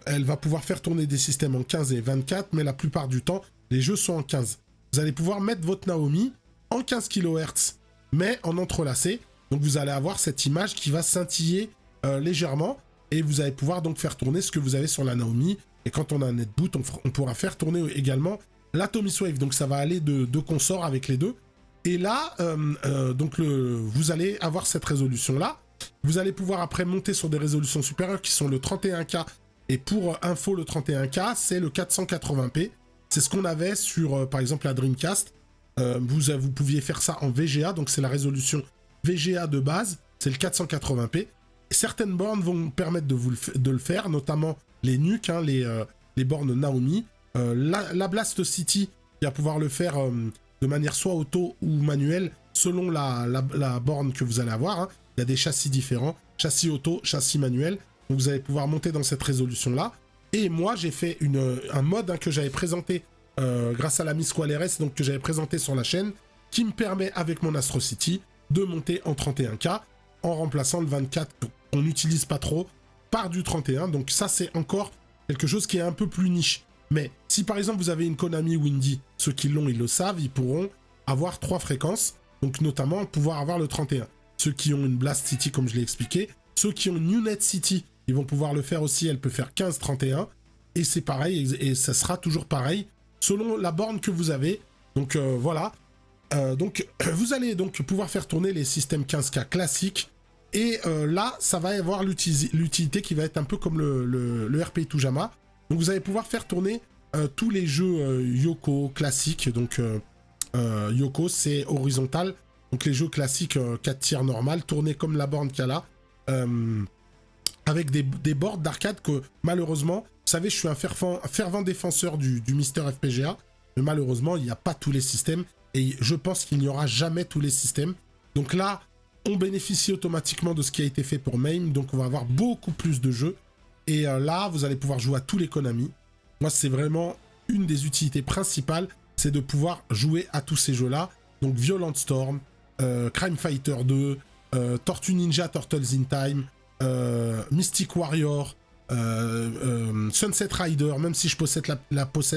elle va pouvoir faire tourner des systèmes en 15 et 24. Mais la plupart du temps, les jeux sont en 15. Vous allez pouvoir mettre votre Naomi en 15 kHz, mais en entrelacé. Donc, vous allez avoir cette image qui va scintiller légèrement. Et vous allez pouvoir donc faire tourner ce que vous avez sur la Naomi. Et quand on a un netboot, on pourra faire tourner également l'Atomic Wave. Donc ça va aller de consort avec les deux. Et là, donc vous allez avoir cette résolution-là. Vous allez pouvoir après monter sur des résolutions supérieures qui sont le 31K. Et pour info, le 31K, c'est le 480p. C'est ce qu'on avait sur, par exemple, la Dreamcast. Vous pouviez faire ça en VGA. Donc c'est la résolution VGA de base. C'est le 480p. Certaines bornes vont permettre de le faire, notamment les NUC, hein, les bornes Naomi. La Blast City qui va pouvoir le faire de manière soit auto ou manuelle, selon la borne que vous allez avoir. Hein. Il y a des châssis différents, châssis auto, châssis manuel. Donc vous allez pouvoir monter dans cette résolution-là. Et moi, j'ai fait un mode hein, que j'avais présenté grâce à l'ami Squaleres, donc que j'avais présenté sur la chaîne, qui me permet, avec mon Astro City, de monter en 31K, en remplaçant le 24 qu'on n'utilise pas trop par du 31. Donc ça, c'est encore quelque chose qui est un peu plus niche. Mais si par exemple vous avez une Konami Windy, ceux qui l'ont, ils le savent, ils pourront avoir 3 fréquences, donc notamment pouvoir avoir le 31. Ceux qui ont une Blast City, comme je l'ai expliqué, ceux qui ont une Unet City, ils vont pouvoir le faire aussi, elle peut faire 15-31, et c'est pareil, et ça sera toujours pareil, selon la borne que vous avez. Donc voilà. Donc vous allez donc pouvoir faire tourner les systèmes 15K classiques. Et là, ça va avoir l'utilité qui va être un peu comme le RPI Toujama. Donc vous allez pouvoir faire tourner tous les jeux Yoko classiques. Donc Yoko, c'est horizontal. Donc les jeux classiques 4 tiers normal, tournés comme la borne qu'il y a là. Avec des boards d'arcade que malheureusement, vous savez, je suis un fervent défenseur du Mister FPGA. Mais malheureusement, il n'y a pas tous les systèmes. Et je pense qu'il n'y aura jamais tous les systèmes. Donc là, on bénéficie automatiquement de ce qui a été fait pour MAME. Donc on va avoir beaucoup plus de jeux. Et là, vous allez pouvoir jouer à tous les Konami. Moi, c'est vraiment une des utilités principales. C'est de pouvoir jouer à tous ces jeux-là. Donc Violent Storm, Crime Fighter 2, Tortue Ninja Turtles in Time, Mystic Warrior, Sunset Rider, même si je possède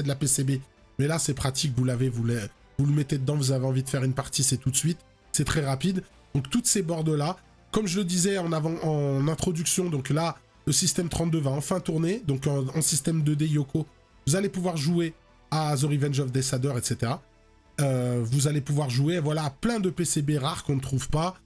la PCB. Mais là, c'est pratique, vous le mettez dedans, vous avez envie de faire une partie, c'est tout de suite. C'est très rapide. Donc toutes ces boards-là, comme je le disais en introduction, donc là, le système 32 va enfin tourner. Donc en système 2D Yoko, vous allez pouvoir jouer à The Revenge of Desader, etc. Vous allez pouvoir jouer, voilà, à plein de PCB rares qu'on ne trouve pas,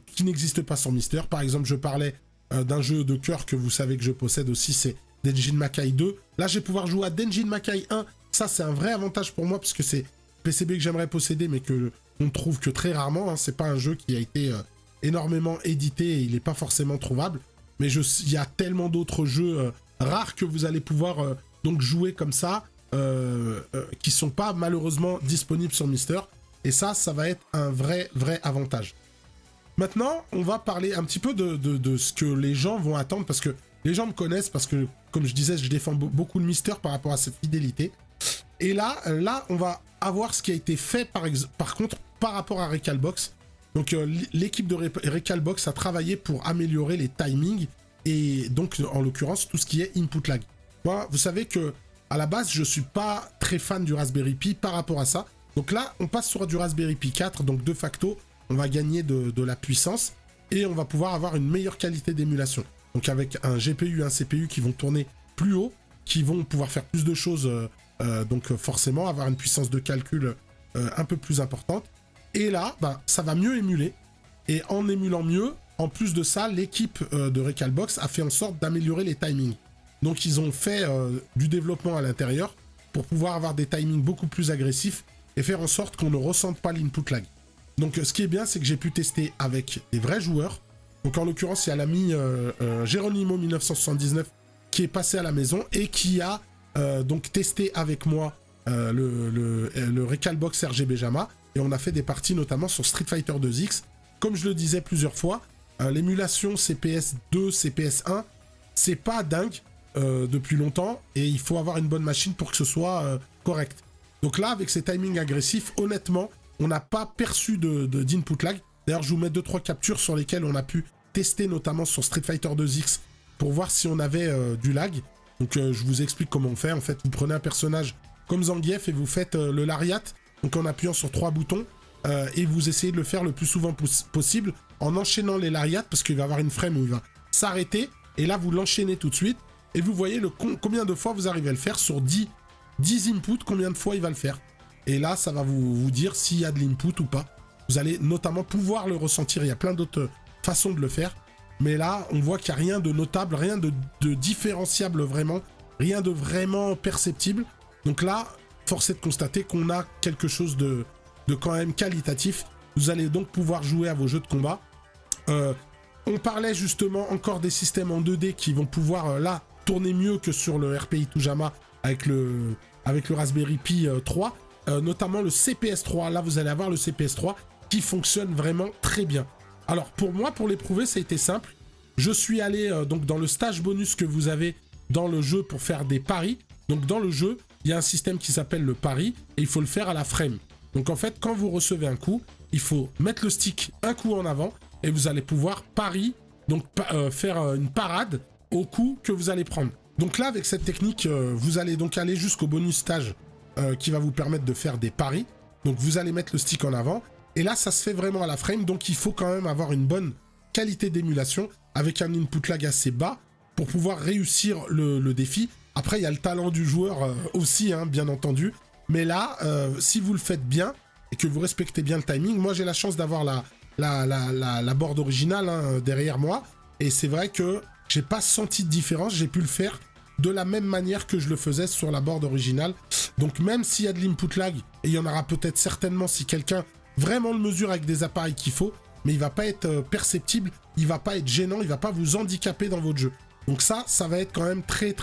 qui n'existent pas sur Mister. Par exemple, je parlais d'un jeu de cœur que vous savez que je possède aussi, c'est Denjin Makai 2. Là, je vais pouvoir jouer à Denjin Makai 1. Ça, c'est un vrai avantage pour moi, parce que c'est PCB que j'aimerais posséder, mais que on ne trouve que très rarement. Hein. C'est pas un jeu qui a été énormément édité et il n'est pas forcément trouvable. Mais il y a tellement d'autres jeux rares que vous allez pouvoir donc jouer comme ça, qui sont pas malheureusement disponibles sur Mister. Et ça va être un vrai avantage. Maintenant, on va parler un petit peu de ce que les gens vont attendre, parce que les gens me connaissent, parce que, comme je disais, je défends beaucoup le Mister par rapport à cette fidélité. Et là, on va avoir ce qui a été fait, par contre, par rapport à Recalbox. Donc, l'équipe de Recalbox a travaillé pour améliorer les timings, et donc, en l'occurrence, tout ce qui est input lag. Moi, vous savez que à la base, je suis pas très fan du Raspberry Pi par rapport à ça. Donc là, on passe sur du Raspberry Pi 4, donc de facto, on va gagner de la puissance, et on va pouvoir avoir une meilleure qualité d'émulation. Donc avec un GPU et un CPU qui vont tourner plus haut, qui vont pouvoir faire plus de choses, donc forcément avoir une puissance de calcul un peu plus importante. Et là, ça va mieux émuler. Et en émulant mieux, en plus de ça, l'équipe de Recalbox a fait en sorte d'améliorer les timings. Donc ils ont fait du développement à l'intérieur pour pouvoir avoir des timings beaucoup plus agressifs et faire en sorte qu'on ne ressente pas l'input lag. Donc ce qui est bien, c'est que j'ai pu tester avec des vrais joueurs. Donc en l'occurrence, il y a l'ami Geronimo 1979 qui est passé à la maison et qui a donc testé avec moi le Recalbox RGB JAMA. Et on a fait des parties notamment sur Street Fighter 2X. Comme je le disais plusieurs fois, l'émulation CPS 2, CPS 1, c'est pas dingue depuis longtemps. Et il faut avoir une bonne machine pour que ce soit correct. Donc là, avec ces timings agressifs, honnêtement, on n'a pas perçu d'input lag. D'ailleurs, je vous mets 2-3 captures sur lesquelles on a pu tester, notamment sur Street Fighter 2X, pour voir si on avait du lag. Donc je vous explique comment on fait. En fait, vous prenez un personnage comme Zangief et vous faites le lariat, donc en appuyant sur 3 boutons, et vous essayez de le faire le plus souvent possible en enchaînant les lariats, parce qu'il va y avoir une frame où il va s'arrêter, et là vous l'enchaînez tout de suite, et vous voyez combien de fois vous arrivez à le faire sur 10 inputs, combien de fois il va le faire. Et là, ça va vous dire s'il y a de l'input ou pas. Vous allez notamment pouvoir le ressentir, il y a plein d'autres façons de le faire. Mais là, on voit qu'il n'y a rien de notable, rien de différenciable vraiment, rien de vraiment perceptible. Donc là, force est de constater qu'on a quelque chose de quand même qualitatif. Vous allez donc pouvoir jouer à vos jeux de combat. On parlait justement encore des systèmes en 2D qui vont pouvoir là tourner mieux que sur le RPI Toujama avec le Raspberry Pi 3. Notamment le CPS 3. Là, vous allez avoir le CPS 3 qui fonctionne vraiment très bien. Alors, pour moi, pour l'éprouver, ça a été simple. Je suis allé donc dans le stage bonus que vous avez dans le jeu pour faire des paris. Donc, dans le jeu, il y a un système qui s'appelle le pari et il faut le faire à la frame. Donc, en fait, quand vous recevez un coup, il faut mettre le stick un coup en avant et vous allez pouvoir pari, donc faire une parade au coup que vous allez prendre. Donc là, avec cette technique, vous allez donc aller jusqu'au bonus stage qui va vous permettre de faire des paris. Donc vous allez mettre le stick en avant. Et là, ça se fait vraiment à la frame. Donc il faut quand même avoir une bonne qualité d'émulation avec un input lag assez bas pour pouvoir réussir le défi. Après, il y a le talent du joueur aussi, hein, bien entendu. Mais là, si vous le faites bien et que vous respectez bien le timing, moi j'ai la chance d'avoir la board originale hein, derrière moi. Et c'est vrai que j'ai pas senti de différence. J'ai pu le faire de la même manière que je le faisais sur la board originale. Donc même s'il y a de l'input lag, et il y en aura peut-être certainement si quelqu'un vraiment le mesure avec des appareils qu'il faut, mais il va pas être perceptible, il va pas être gênant, il va pas vous handicaper dans votre jeu. Donc ça va être quand même très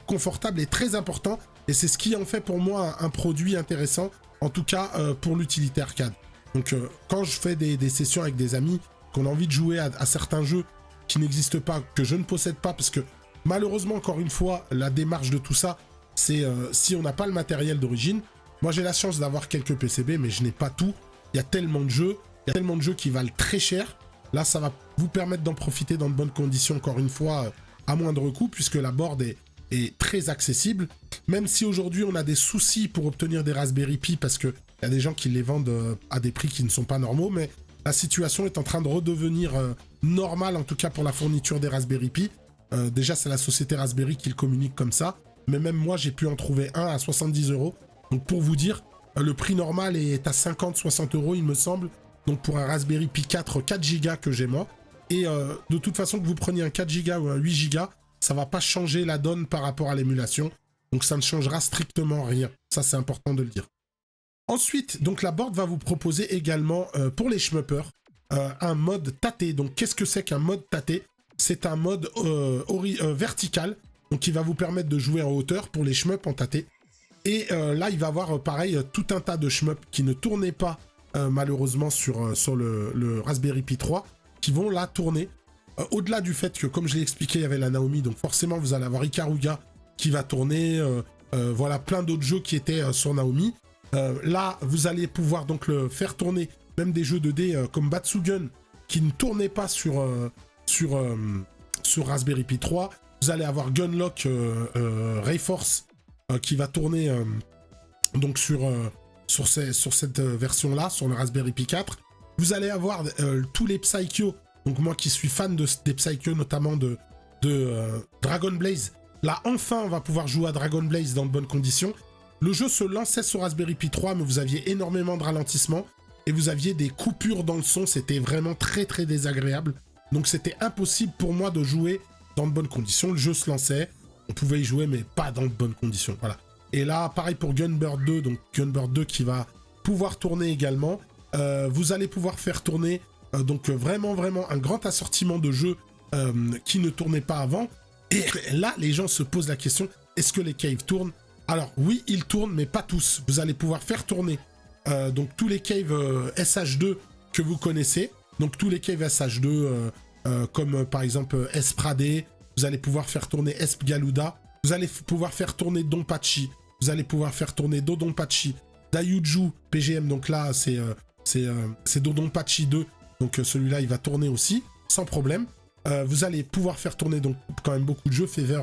confortable et très important, et c'est ce qui en fait pour moi un produit intéressant, en tout cas pour l'utilité arcade. Donc quand je fais des sessions avec des amis, qu'on a envie de jouer à certains jeux qui n'existent pas, que je ne possède pas, parce que malheureusement, encore une fois, la démarche de tout ça, c'est si on n'a pas le matériel d'origine. Moi, j'ai la chance d'avoir quelques PCB, mais je n'ai pas tout. Il y a tellement de jeux, qui valent très cher. Là, ça va vous permettre d'en profiter dans de bonnes conditions, encore une fois, à moindre coût, puisque la board est très accessible. Même si aujourd'hui, on a des soucis pour obtenir des Raspberry Pi, parce qu'il y a des gens qui les vendent à des prix qui ne sont pas normaux, mais la situation est en train de redevenir normale, en tout cas pour la fourniture des Raspberry Pi. Déjà, c'est la société Raspberry qui le communique comme ça. Mais même moi, j'ai pu en trouver un à 70 €. Donc, pour vous dire, le prix normal est à 50-60 €, il me semble. Donc, pour un Raspberry Pi 4 Go que j'ai moi. Et de toute façon, que vous preniez un 4 Go ou un 8 Go, ça va pas changer la donne par rapport à l'émulation. Donc, ça ne changera strictement rien. Ça, c'est important de le dire. Ensuite, donc, la board va vous proposer également, pour les shmuppers, un mode tâté. Donc, qu'est-ce que c'est qu'un mode tâté ? C'est un mode vertical, donc qui va vous permettre de jouer en hauteur pour les shmups en tâté. Et là, il va y avoir pareil tout un tas de shmups qui ne tournaient pas malheureusement sur le Raspberry Pi 3, qui vont là tourner. Au-delà du fait que, comme je l'ai expliqué, il y avait la Naomi, donc forcément vous allez avoir Ikaruga qui va tourner, voilà, plein d'autres jeux qui étaient sur Naomi. Là, vous allez pouvoir donc le faire tourner, même des jeux 2D comme Batsugun, qui ne tournaient pas sur Raspberry Pi 3. Vous allez avoir Gunlock Rayforce qui va tourner donc sur cette version-là, sur le Raspberry Pi 4. Vous allez avoir tous les Psycho. Donc moi qui suis fan des Psycho, notamment de Dragon Blaze. Là, enfin, on va pouvoir jouer à Dragon Blaze dans de bonnes conditions. Le jeu se lançait sur Raspberry Pi 3, mais vous aviez énormément de ralentissements. Et vous aviez des coupures dans le son. C'était vraiment très désagréable. Donc c'était impossible pour moi de jouer dans de bonnes conditions. Le jeu se lançait. on pouvait y jouer, mais pas dans de bonnes conditions. Voilà. Et là, pareil pour Gunbird 2, donc Gunbird 2 qui va pouvoir tourner également. Vous allez pouvoir faire tourner donc vraiment un grand assortiment de jeux qui ne tournaient pas avant. Et là, les gens se posent la question, est-ce que les caves tournent? Alors oui, ils tournent, mais pas tous. Vous allez pouvoir faire tourner donc tous les caves SH2 que vous connaissez. Donc tous les caves SH2, comme par exemple Espradé, vous allez pouvoir faire tourner Espgaluda, vous allez pouvoir faire tourner Donpachi, vous allez pouvoir faire tourner Dodonpachi, Dayuju, PGM, donc là c'est Dodonpachi 2, donc celui-là il va tourner aussi, sans problème. Vous allez pouvoir faire tourner donc quand même beaucoup de jeux, Fever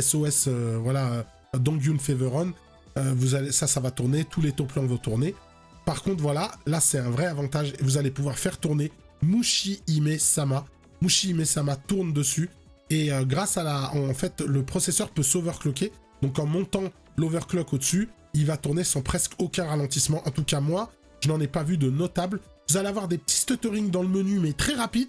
SOS, voilà, Dongyun Feveron, ça va tourner, tous les top plans vont tourner. Par contre voilà, là c'est un vrai avantage, vous allez pouvoir faire tourner Mushi Hime Sama. Mushi Hime Sama tourne dessus, et grâce à en fait, le processeur peut s'overclocker, donc en montant l'overclock au-dessus, il va tourner sans presque aucun ralentissement. En tout cas moi, je n'en ai pas vu de notable. Vous allez avoir des petits stutterings dans le menu, mais très rapides.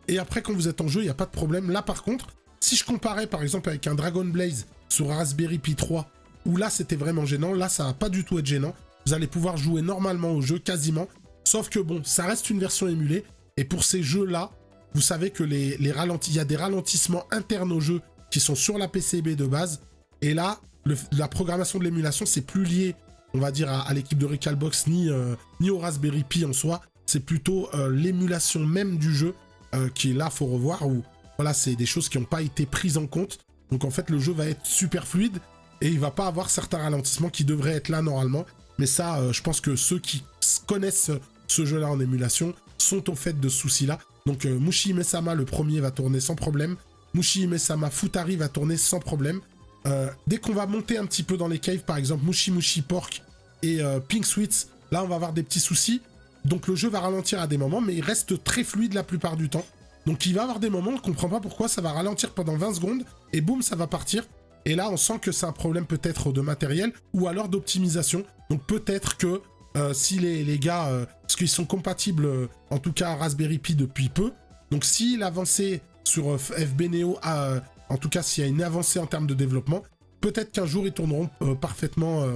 Et après, quand vous êtes en jeu, il n'y a pas de problème. Là, par contre, si je comparais, par exemple, avec un Dragon Blaze sur Raspberry Pi 3, où là, c'était vraiment gênant, là, ça va pas du tout être gênant. Vous allez pouvoir jouer normalement au jeu, quasiment. Sauf que, bon, ça reste une version émulée. Et pour ces jeux-là, vous savez que il y a des ralentissements internes au jeu qui sont sur la PCB de base. Et là, la programmation de l'émulation, c'est plus lié, on va dire, à l'équipe de Recalbox, ni au Raspberry Pi en soi. C'est plutôt l'émulation même du jeu qui est là, faut revoir, où voilà, c'est des choses qui n'ont pas été prises en compte. Donc en fait, le jeu va être super fluide et il va pas avoir certains ralentissements qui devraient être là normalement. Mais ça, je pense que ceux qui connaissent ce jeu-là en émulation sont au fait de ce souci-là. Donc Mushi Hime Sama, le premier, va tourner sans problème. Mushi Hime Sama Futari va tourner sans problème. Dès qu'on va monter un petit peu dans les caves, par exemple Mushi Pork et Pink Sweets, là on va avoir des petits soucis. Donc le jeu va ralentir à des moments, mais il reste très fluide la plupart du temps. Donc il va avoir des moments, on ne comprend pas pourquoi, ça va ralentir pendant 20 secondes, et boum, ça va partir. Et là, on sent que c'est un problème peut-être de matériel, ou alors d'optimisation. Donc peut-être que si les gars, parce qu'ils sont compatibles, en tout cas à Raspberry Pi depuis peu, donc s'il avançait sur FBneo, en tout cas s'il y a une avancée en termes de développement, peut-être qu'un jour ils tourneront parfaitement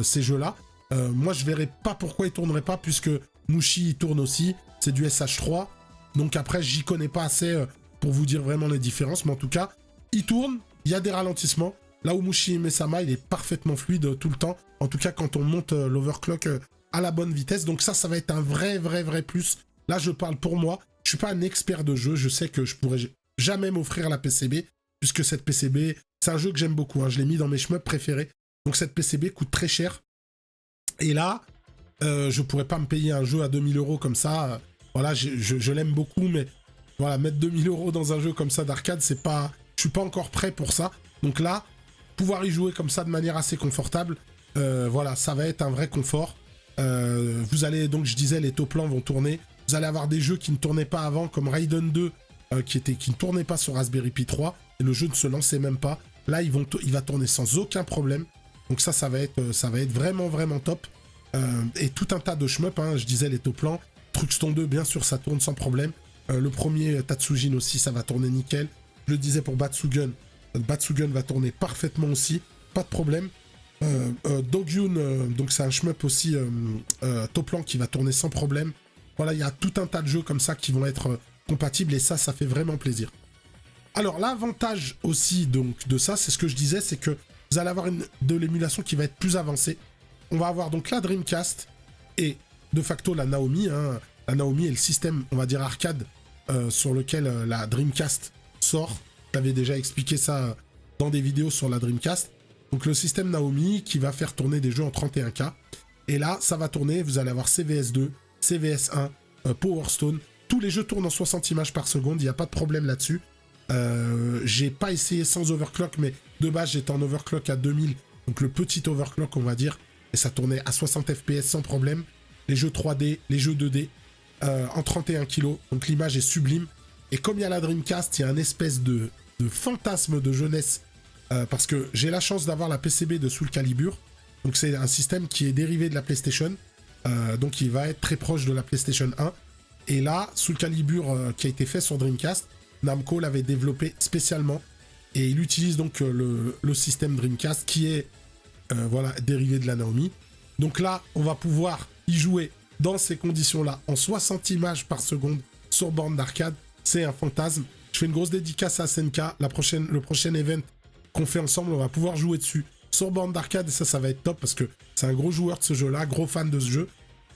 ces jeux-là. Moi, je verrais pas pourquoi ils tourneraient pas, puisque Mushi tourne aussi, c'est du SH3. Donc après, j'y connais pas assez pour vous dire vraiment les différences, mais en tout cas, il tourne, il y a des ralentissements. Là où Mushi Hime Sama, il est parfaitement fluide tout le temps. En tout cas, quand on monte l'overclock à la bonne vitesse. Donc ça va être un vrai plus. Là, je parle pour moi. Je suis pas un expert de jeu. Je sais que je pourrais jamais m'offrir la PCB, puisque cette PCB, c'est un jeu que j'aime beaucoup. Hein. Je l'ai mis dans mes shmups préférés. Donc cette PCB coûte très cher. Et là, je pourrais pas me payer un jeu à 2000 € comme ça. Voilà, je l'aime beaucoup, mais voilà, mettre 2000 € dans un jeu comme ça d'arcade, c'est pas... Je suis pas encore prêt pour ça. Donc là, pouvoir y jouer comme ça de manière assez confortable, voilà, ça va être un vrai confort. Vous allez, donc je disais, les top plans vont tourner. Vous allez avoir des jeux qui ne tournaient pas avant, comme Raiden 2, qui ne tournait pas sur Raspberry Pi 3, et le jeu ne se lançait même pas. Là, il va tourner sans aucun problème. Donc ça va être vraiment top. Et tout un tas de shmups, hein, je disais les top plans. Truxton 2, bien sûr, ça tourne sans problème. Le premier Tatsujin aussi, ça va tourner nickel. Je le disais pour Batsugun. Batsugun va tourner parfaitement aussi, pas de problème. Dogyun, donc c'est un shmup aussi top plan qui va tourner sans problème. Voilà, il y a tout un tas de jeux comme ça qui vont être compatibles et ça fait vraiment plaisir. Alors l'avantage aussi donc de ça, c'est ce que je disais, c'est que vous allez avoir de l'émulation qui va être plus avancée. On va avoir donc la Dreamcast et de facto la Naomi. Hein. La Naomi est le système, on va dire arcade, sur lequel la Dreamcast sort. J'avais déjà expliqué ça dans des vidéos sur la Dreamcast. Donc le système Naomi qui va faire tourner des jeux en 31K. Et là, ça va tourner, vous allez avoir CVS2, CVS1, Power Stone. Tous les jeux tournent en 60 images par seconde, il n'y a pas de problème là-dessus. J'ai pas essayé sans overclock, mais de base j'étais en overclock à 2000, donc le petit overclock on va dire, et ça tournait à 60 fps sans problème. Les jeux 3D, les jeux 2D, en 31 kg, donc l'image est sublime. Et comme il y a la Dreamcast, il y a un espèce de fantasme de jeunesse, parce que j'ai la chance d'avoir la PCB de Soul Calibur, donc c'est un système qui est dérivé de la PlayStation, donc il va être très proche de la PlayStation 1. Et là, Soul Calibur qui a été fait sur Dreamcast, Namco l'avait développé spécialement Et il utilise donc le système Dreamcast qui est voilà, dérivé de la Naomi. Donc là, on va pouvoir y jouer dans ces conditions-là en 60 images par seconde sur borne d'arcade. C'est un fantasme. Je fais une grosse dédicace à SNK. Le prochain event qu'on fait ensemble, on va pouvoir jouer dessus sur borne d'arcade. Et ça va être top parce que c'est un gros joueur de ce jeu-là, gros fan de ce jeu.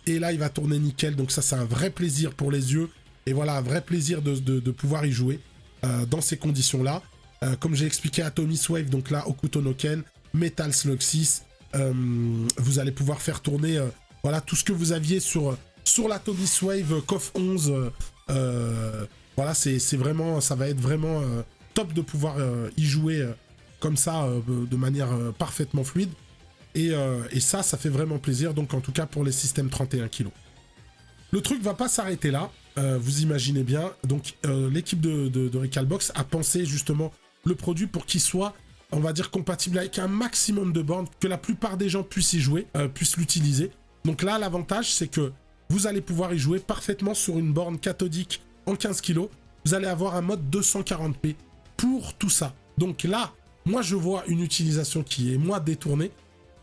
Et là, il va tourner nickel. Donc ça, c'est un vrai plaisir pour les yeux. Et voilà, un vrai plaisir de pouvoir y jouer dans ces conditions-là. Comme j'ai expliqué à Tommy Wave, donc là, Hokuto no Ken, Metal Slug 6, vous allez pouvoir faire tourner voilà, tout ce que vous aviez sur la Tommy Wave KOF 11. Voilà, c'est vraiment, ça va être vraiment top de pouvoir y jouer comme ça, de manière parfaitement fluide. Et ça fait vraiment plaisir, donc en tout cas pour les systèmes 31 kg. Le truc va pas s'arrêter là, vous imaginez bien. Donc l'équipe de Recalbox a pensé justement le produit pour qu'il soit, on va dire, compatible avec un maximum de bornes, que la plupart des gens puissent y jouer, puissent l'utiliser. Donc là, l'avantage, c'est que vous allez pouvoir y jouer parfaitement sur une borne cathodique en 15 kg. Vous allez avoir un mode 240p pour tout ça. Donc là, moi, je vois une utilisation qui est, moi, détournée.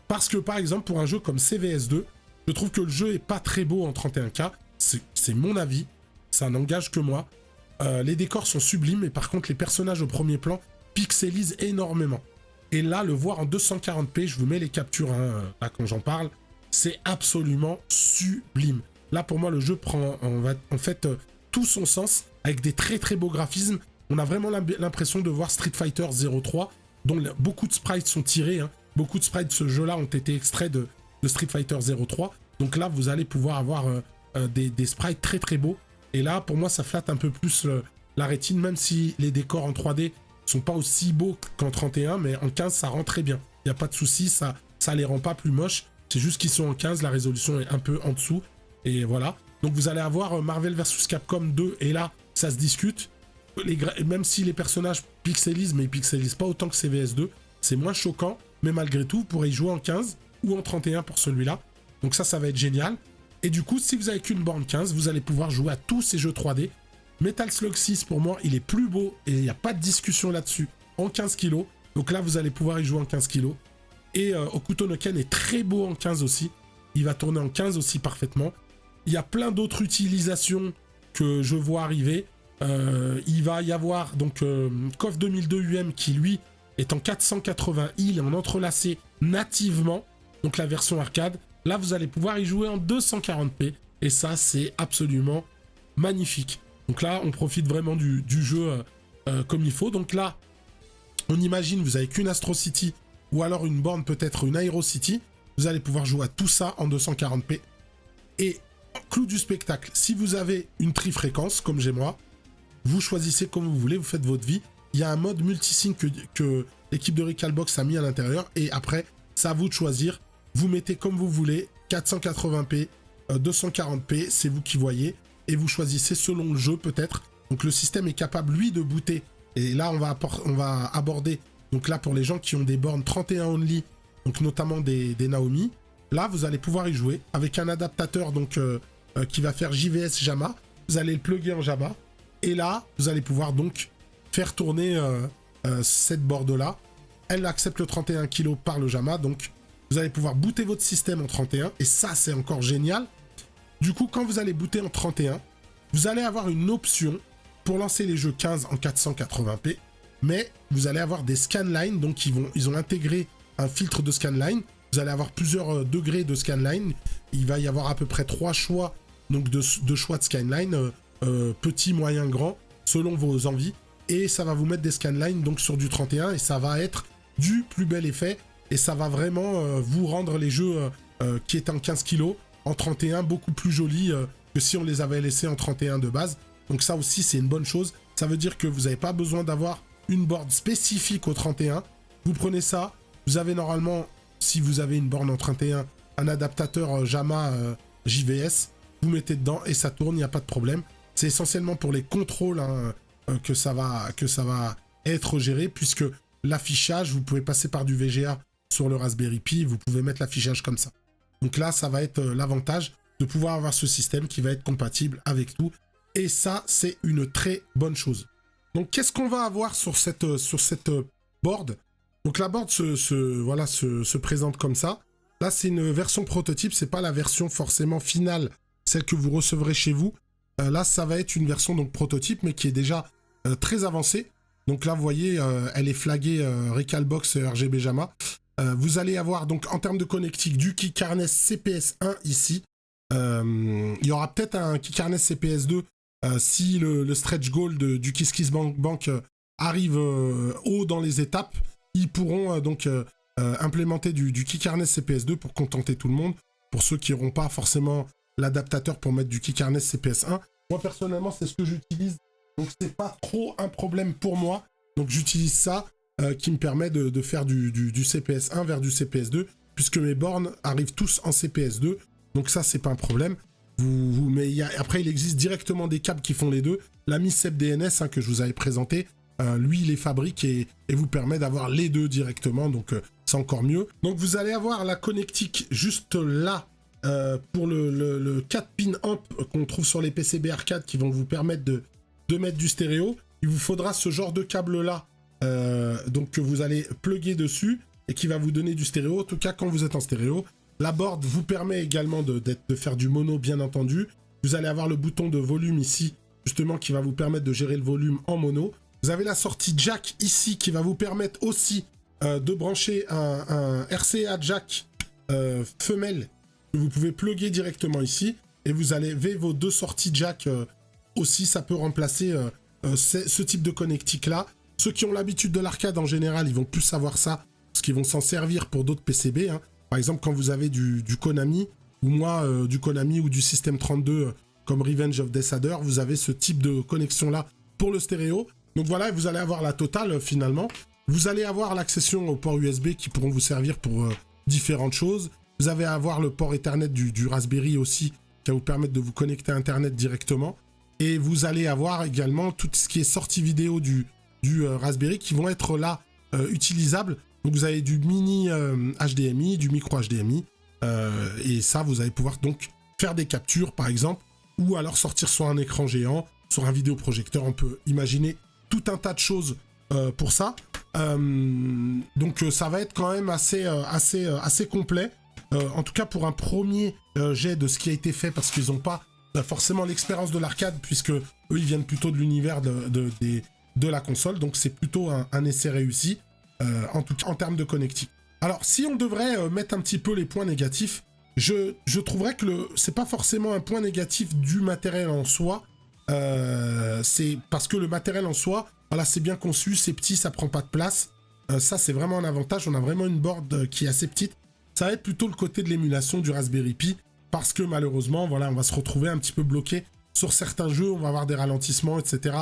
Parce que, par exemple, pour un jeu comme CVS2, je trouve que le jeu est pas très beau en 31K. C'est mon avis. Ça n'engage que moi. Les décors sont sublimes, mais par contre, les personnages au premier plan pixelisent énormément. Et là, le voir en 240p, je vous mets les captures là, quand j'en parle, c'est absolument sublime. Là, pour moi, le jeu prend en fait tout son sens avec des très très beaux graphismes. On a vraiment l'impression de voir Street Fighter 03, dont beaucoup de sprites sont tirés. Beaucoup de sprites de ce jeu-là ont été extraits de Street Fighter 03. Donc là, vous allez pouvoir avoir des sprites très très beaux. Et là, pour moi, ça flatte un peu plus la rétine, même si les décors en 3D sont pas aussi beaux qu'en 31, mais en 15, ça rend très bien. Il n'y a pas de souci, ça les rend pas plus moches. C'est juste qu'ils sont en 15, la résolution est un peu en dessous. Et voilà. Donc vous allez avoir Marvel vs Capcom 2, et là, ça se discute. Même si les personnages pixelisent, mais ils pixelisent pas autant que CVS2, c'est moins choquant. Mais malgré tout, vous pourrez y jouer en 15 ou en 31 pour celui-là. Donc ça va être génial. Et du coup, si vous avez qu'une borne 15, vous allez pouvoir jouer à tous ces jeux 3D. Metal Slug 6, pour moi, il est plus beau et il n'y a pas de discussion là-dessus en 15 kg. Donc là, vous allez pouvoir y jouer en 15 kg. Et Hokuto no Ken est très beau en 15 aussi. Il va tourner en 15 aussi parfaitement. Il y a plein d'autres utilisations que je vois arriver. Il va y avoir donc KOF 2002 UM qui, lui, est en 480i, il est en entrelacé nativement. Donc la version arcade. Là, vous allez pouvoir y jouer en 240p. Et ça, c'est absolument magnifique. Donc là, on profite vraiment du jeu comme il faut. Donc là, on imagine, vous avez qu'une Astro City ou alors une borne, peut-être une Aero City. Vous allez pouvoir jouer à tout ça en 240p. Et clou du spectacle, si vous avez une trifréquence, comme j'ai moi, vous choisissez comme vous voulez, vous faites votre vie. Il y a un mode multisync que l'équipe de Recalbox a mis à l'intérieur. Et après, c'est à vous de choisir. Vous mettez comme vous voulez, 480p, 240p, c'est vous qui voyez. Et vous choisissez selon le jeu peut-être. Donc le système est capable, lui, de booter. Et là, on va aborder, donc là, pour les gens qui ont des bornes 31 only, donc notamment des Naomi, là, vous allez pouvoir y jouer avec un adaptateur donc qui va faire JVS JAMA. Vous allez le plugger en JAMA. Et là, vous allez pouvoir donc faire tourner cette board-là. Elle accepte le 31 kg par le JAMA. Donc, vous allez pouvoir booter votre système en 31. Et ça, c'est encore génial. Du coup, quand vous allez booter en 31, vous allez avoir une option pour lancer les jeux 15 en 480p. Mais vous allez avoir des scanlines. Donc, ils ont intégré un filtre de scanline. Vous allez avoir plusieurs degrés de scanline. Il va y avoir à peu près 3 choix donc de choix de scanline. Petit, moyen, grand, selon vos envies. Et ça va vous mettre des scanlines donc sur du 31. Et ça va être du plus bel effet. Et ça va vraiment vous rendre les jeux qui étaient en 15 kg en 31 beaucoup plus jolis que si on les avait laissés en 31 de base. Donc ça aussi, c'est une bonne chose. Ça veut dire que vous n'avez pas besoin d'avoir une board spécifique au 31. Vous prenez ça. Vous avez normalement, si vous avez une borne en 31, un adaptateur JAMA JVS. Vous mettez dedans et ça tourne, il n'y a pas de problème. C'est essentiellement pour les contrôles que ça va être géré, puisque l'affichage, vous pouvez passer par du VGA sur le Raspberry Pi, vous pouvez mettre l'affichage comme ça. Donc là, ça va être l'avantage de pouvoir avoir ce système qui va être compatible avec tout. Et ça, c'est une très bonne chose. Donc, qu'est-ce qu'on va avoir sur cette board? Donc, la board se présente comme ça. Là, c'est une version prototype, c'est pas la version forcément finale, celle que vous recevrez chez vous. Là, ça va être une version donc prototype, mais qui est déjà très avancée. Donc là, vous voyez, elle est flaguée Recalbox RGB JAMA. Vous allez avoir donc en termes de connectique du Key Harness CPS1 ici. Il y aura peut-être un Key Harness CPS2 si le stretch goal du KissKissBankBank arrive haut dans les étapes. Ils pourront donc implémenter du Key Harness CPS2 pour contenter tout le monde. Pour ceux qui n'auront pas forcément l'adaptateur pour mettre du Key Harness CPS1. Moi, personnellement, c'est ce que j'utilise. Donc, c'est pas trop un problème pour moi. Donc, j'utilise ça qui me permet de faire du CPS1 vers du CPS2, puisque mes bornes arrivent tous en CPS2. Donc, ça, c'est pas un problème. Mais après, il existe directement des câbles qui font les deux. L'ami CEP-DNS que je vous avais présenté, lui, il les fabrique et vous permet d'avoir les deux directement. Donc, c'est encore mieux. Donc, vous allez avoir la connectique juste là, pour le 4-pin amp qu'on trouve sur les PCB arcade qui vont vous permettre de mettre du stéréo. Il vous faudra ce genre de câble-là, donc que vous allez plugger dessus et qui va vous donner du stéréo, en tout cas quand vous êtes en stéréo. La board vous permet également de faire du mono, bien entendu. Vous allez avoir le bouton de volume ici, justement, qui va vous permettre de gérer le volume en mono. Vous avez la sortie jack ici qui va vous permettre aussi de brancher un RCA jack femelle que vous pouvez plugger directement ici. Et vous avez vos deux sorties jack aussi, ça peut remplacer ce type de connectique-là. Ceux qui ont l'habitude de l'arcade, en général, ils vont plus savoir ça, parce qu'ils vont s'en servir pour d'autres PCB. Hein. Par exemple, quand vous avez du Konami, ou moi, du Konami ou du System 32, comme Revenge of Death Adder, vous avez ce type de connexion-là pour le stéréo. Donc voilà, vous allez avoir la totale, finalement. Vous allez avoir l'accession au port USB qui pourront vous servir pour différentes choses. Vous allez avoir le port Ethernet du Raspberry aussi, qui va vous permettre de vous connecter à Internet directement. Et vous allez avoir également tout ce qui est sortie vidéo du Raspberry qui vont être là utilisables. Donc vous avez du mini HDMI, du micro HDMI. Et ça, vous allez pouvoir donc faire des captures, par exemple, ou alors sortir sur un écran géant, sur un vidéoprojecteur. On peut imaginer tout un tas de choses pour ça. Donc ça va être quand même assez complet. En tout cas, pour un premier jet de ce qui a été fait, parce qu'ils n'ont pas forcément l'expérience de l'arcade, puisque eux, ils viennent plutôt de l'univers de la console. Donc c'est plutôt un essai réussi, en tout cas en termes de connectique. Alors, si on devrait mettre un petit peu les points négatifs, je trouverais que c'est pas forcément un point négatif du matériel en soi. C'est parce que le matériel en soi, voilà, c'est bien conçu, c'est petit, ça prend pas de place. Ça, c'est vraiment un avantage. On a vraiment une board qui est assez petite. Ça va être plutôt le côté de l'émulation du Raspberry Pi, parce que malheureusement, voilà, on va se retrouver un petit peu bloqué sur certains jeux, on va avoir des ralentissements, etc.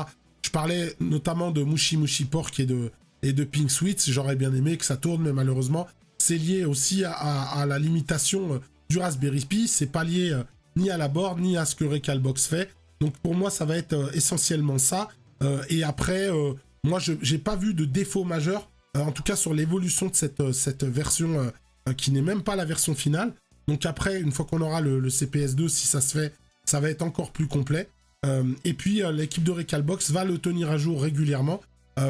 Je parlais notamment de Mushi Mushi Pork et de Pink Sweets. J'aurais bien aimé que ça tourne, mais malheureusement, c'est lié aussi à la limitation du Raspberry Pi. C'est pas lié ni à la board, ni à ce que Recalbox fait. Donc pour moi, ça va être essentiellement ça. Et après, moi, j'ai pas vu de défaut majeur, en tout cas sur l'évolution de cette version qui n'est même pas la version finale. Donc après, une fois qu'on aura le CPS2, si ça se fait, ça va être encore plus complet. Et puis, l'équipe de Recalbox va le tenir à jour régulièrement.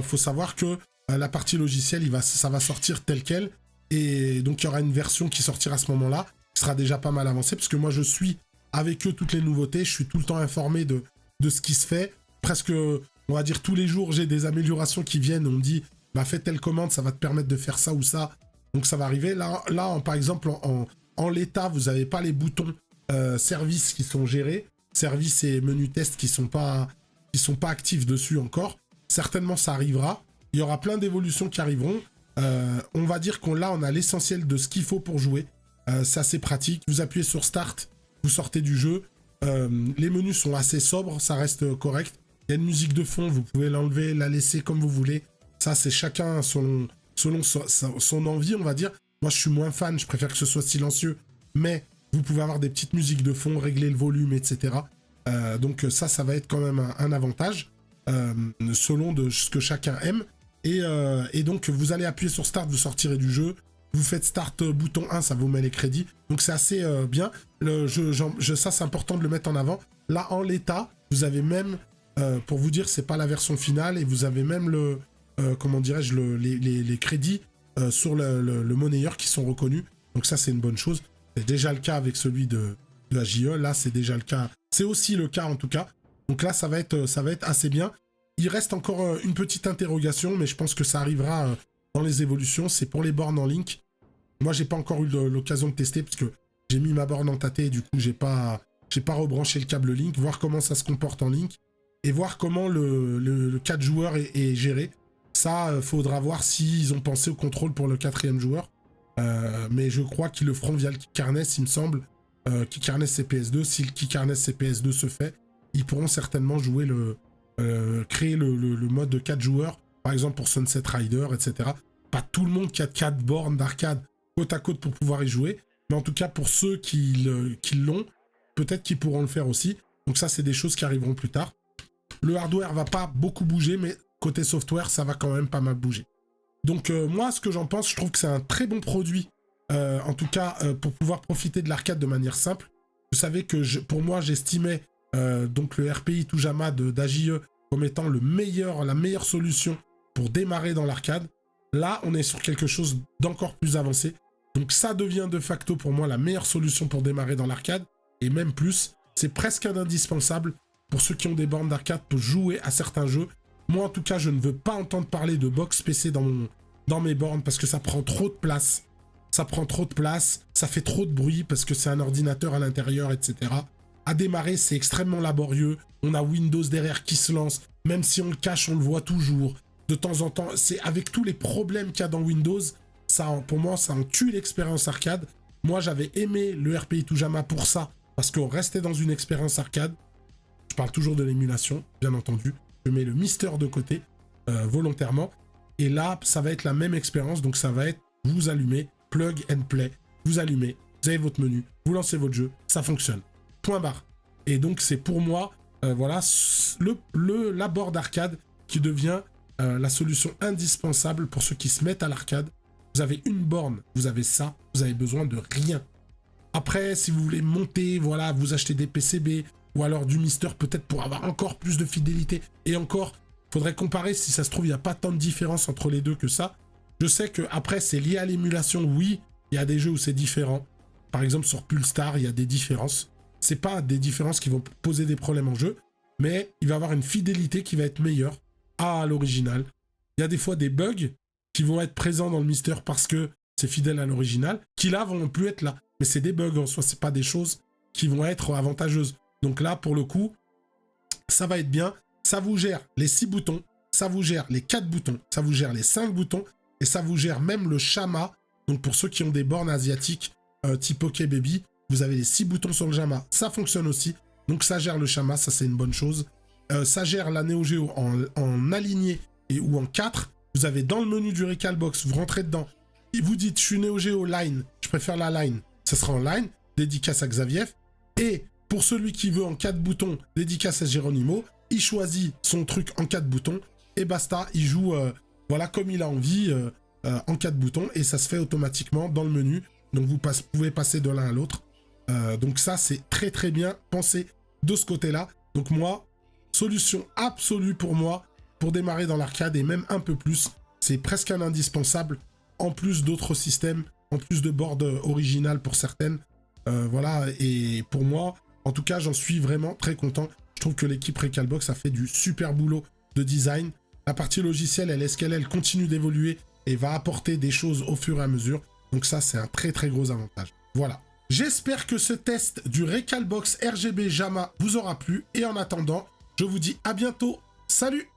Faut savoir que la partie logicielle, ça va sortir tel quel. Et donc, il y aura une version qui sortira à ce moment-là, qui sera déjà pas mal avancée, parce que moi, je suis avec eux toutes les nouveautés. Je suis tout le temps informé de ce qui se fait. Presque, on va dire, tous les jours, j'ai des améliorations qui viennent. On me dit, bah, fais telle commande, ça va te permettre de faire ça ou ça. Donc, ça va arriver. Là par exemple, en l'état, vous n'avez pas les boutons service qui sont gérés. Service et menu test qui sont pas actifs dessus encore. Certainement, ça arrivera. Il y aura plein d'évolutions qui arriveront. On va dire qu'on a l'essentiel de ce qu'il faut pour jouer. C'est assez pratique. Vous appuyez sur Start, vous sortez du jeu. Les menus sont assez sobres, ça reste correct. Il y a une musique de fond, vous pouvez l'enlever, la laisser comme vous voulez. Ça, c'est chacun selon son envie, on va dire. Moi, je suis moins fan, je préfère que ce soit silencieux. Mais vous pouvez avoir des petites musiques de fond, régler le volume, etc. Donc ça va être quand même un avantage, selon de ce que chacun aime. Et donc, vous allez appuyer sur Start, vous sortirez du jeu. Vous faites Start bouton 1, ça vous met les crédits. Donc, c'est assez bien. Ça, c'est important de le mettre en avant. Là, en l'état, vous avez même pour vous dire, c'est pas la version finale et vous avez même le, comment dirais-je, les crédits sur le monnayeur qui sont reconnus. Donc ça, c'est une bonne chose. C'est déjà le cas avec celui de la JE. Là, c'est déjà le cas. C'est aussi le cas en tout cas. Donc là, ça va être assez bien. Il reste encore une petite interrogation, mais je pense que ça arrivera dans les évolutions. C'est pour les bornes en Link. Moi, j'ai pas encore eu l'occasion de tester parce que j'ai mis ma borne en tâté et du coup, j'ai pas rebranché le câble Link, voir comment ça se comporte en Link et voir comment le 4 joueurs est géré. Ça, faudra voir s'ils ont pensé au contrôle pour le 4e joueur. Mais je crois qu'ils le feront via le Kick Harness, il me semble. Kick Harness CPS2. Si le Kick Harness CPS2 se fait, ils pourront certainement jouer créer le mode de 4 joueurs, par exemple pour Sunset Rider, etc. Pas tout le monde qui a 4 bornes d'arcade côte à côte pour pouvoir y jouer, mais en tout cas pour ceux qui l'ont, peut-être qu'ils pourront le faire aussi. Donc ça, c'est des choses qui arriveront plus tard. Le hardware va pas beaucoup bouger, mais côté software, ça va quand même pas mal bouger. Donc moi, ce que j'en pense, je trouve que c'est un très bon produit, en tout cas pour pouvoir profiter de l'arcade de manière simple. Vous savez que pour moi, j'estimais donc le RPI Toujama d'AJE comme étant la meilleure solution pour démarrer dans l'arcade. Là, on est sur quelque chose d'encore plus avancé. Donc ça devient de facto pour moi la meilleure solution pour démarrer dans l'arcade. Et même plus, c'est presque un indispensable pour ceux qui ont des bornes d'arcade pour jouer à certains jeux. Moi, en tout cas, je ne veux pas entendre parler de box PC dans mes bornes parce que ça prend trop de place. Ça prend trop de place, ça fait trop de bruit parce que c'est un ordinateur à l'intérieur, etc. À démarrer, c'est extrêmement laborieux. On a Windows derrière qui se lance. Même si on le cache, on le voit toujours. De temps en temps, c'est avec tous les problèmes qu'il y a dans Windows, pour moi, ça en tue l'expérience arcade. Moi, j'avais aimé le RPI Toujama pour ça, parce qu'on restait dans une expérience arcade. Je parle toujours de l'émulation, bien entendu. Je mets le Mister de côté, volontairement. Et là, ça va être la même expérience. Donc, ça va être, vous allumez, plug and play. Vous allumez, vous avez votre menu, vous lancez votre jeu, ça fonctionne. Point barre. Et donc, c'est pour moi, voilà, la borne d'arcade qui devient la solution indispensable pour ceux qui se mettent à l'arcade. Vous avez une borne, vous avez ça, vous avez besoin de rien. Après, si vous voulez monter, voilà, vous achetez des PCB ou alors du Mister peut-être pour avoir encore plus de fidélité. Et encore, faudrait comparer, si ça se trouve, il n'y a pas tant de différence entre les deux que ça. Je sais que après c'est lié à l'émulation, oui, il y a des jeux où c'est différent. Par exemple, sur Pulstar, il y a des différences. C'est pas des différences qui vont poser des problèmes en jeu, mais il va y avoir une fidélité qui va être meilleure à l'original. Il y a des fois des bugs qui vont être présents dans le Mister parce que c'est fidèle à l'original, qui là vont plus être là. Mais c'est des bugs en soi, c'est pas des choses qui vont être avantageuses. Donc là, pour le coup, ça va être bien. Ça vous gère les 6 boutons, ça vous gère les 4 boutons, ça vous gère les 5 boutons, et ça vous gère même le Shama. Donc pour ceux qui ont des bornes asiatiques type OK Baby, vous avez les 6 boutons sur le Shama, ça fonctionne aussi. Donc ça gère le Shama, ça c'est une bonne chose. Ça gère la Neo Geo en aligné ou en 4. Vous avez dans le menu du Recalbox, vous rentrez dedans, et vous dites je suis Neo Geo Line, je préfère la Line, ça sera en Line, dédicace à Xaviev. Et pour celui qui veut en 4 boutons, dédicace à Geronimo, il choisit son truc en 4 boutons et basta, il joue voilà, comme il a envie en 4 boutons et ça se fait automatiquement dans le menu. Donc vous pouvez passer de l'un à l'autre. Donc ça, c'est très très bien pensé de ce côté-là. Donc moi, solution absolue pour moi pour démarrer dans l'arcade et même un peu plus. C'est presque un indispensable en plus d'autres systèmes, en plus de board originales pour certaines. Voilà, et pour moi, en tout cas, j'en suis vraiment très content. Je trouve que l'équipe Recalbox a fait du super boulot de design. La partie logicielle, elle continue d'évoluer et va apporter des choses au fur et à mesure. Donc ça, c'est un très très gros avantage. Voilà. J'espère que ce test du Recalbox RGB JAMA vous aura plu. Et en attendant, je vous dis à bientôt. Salut!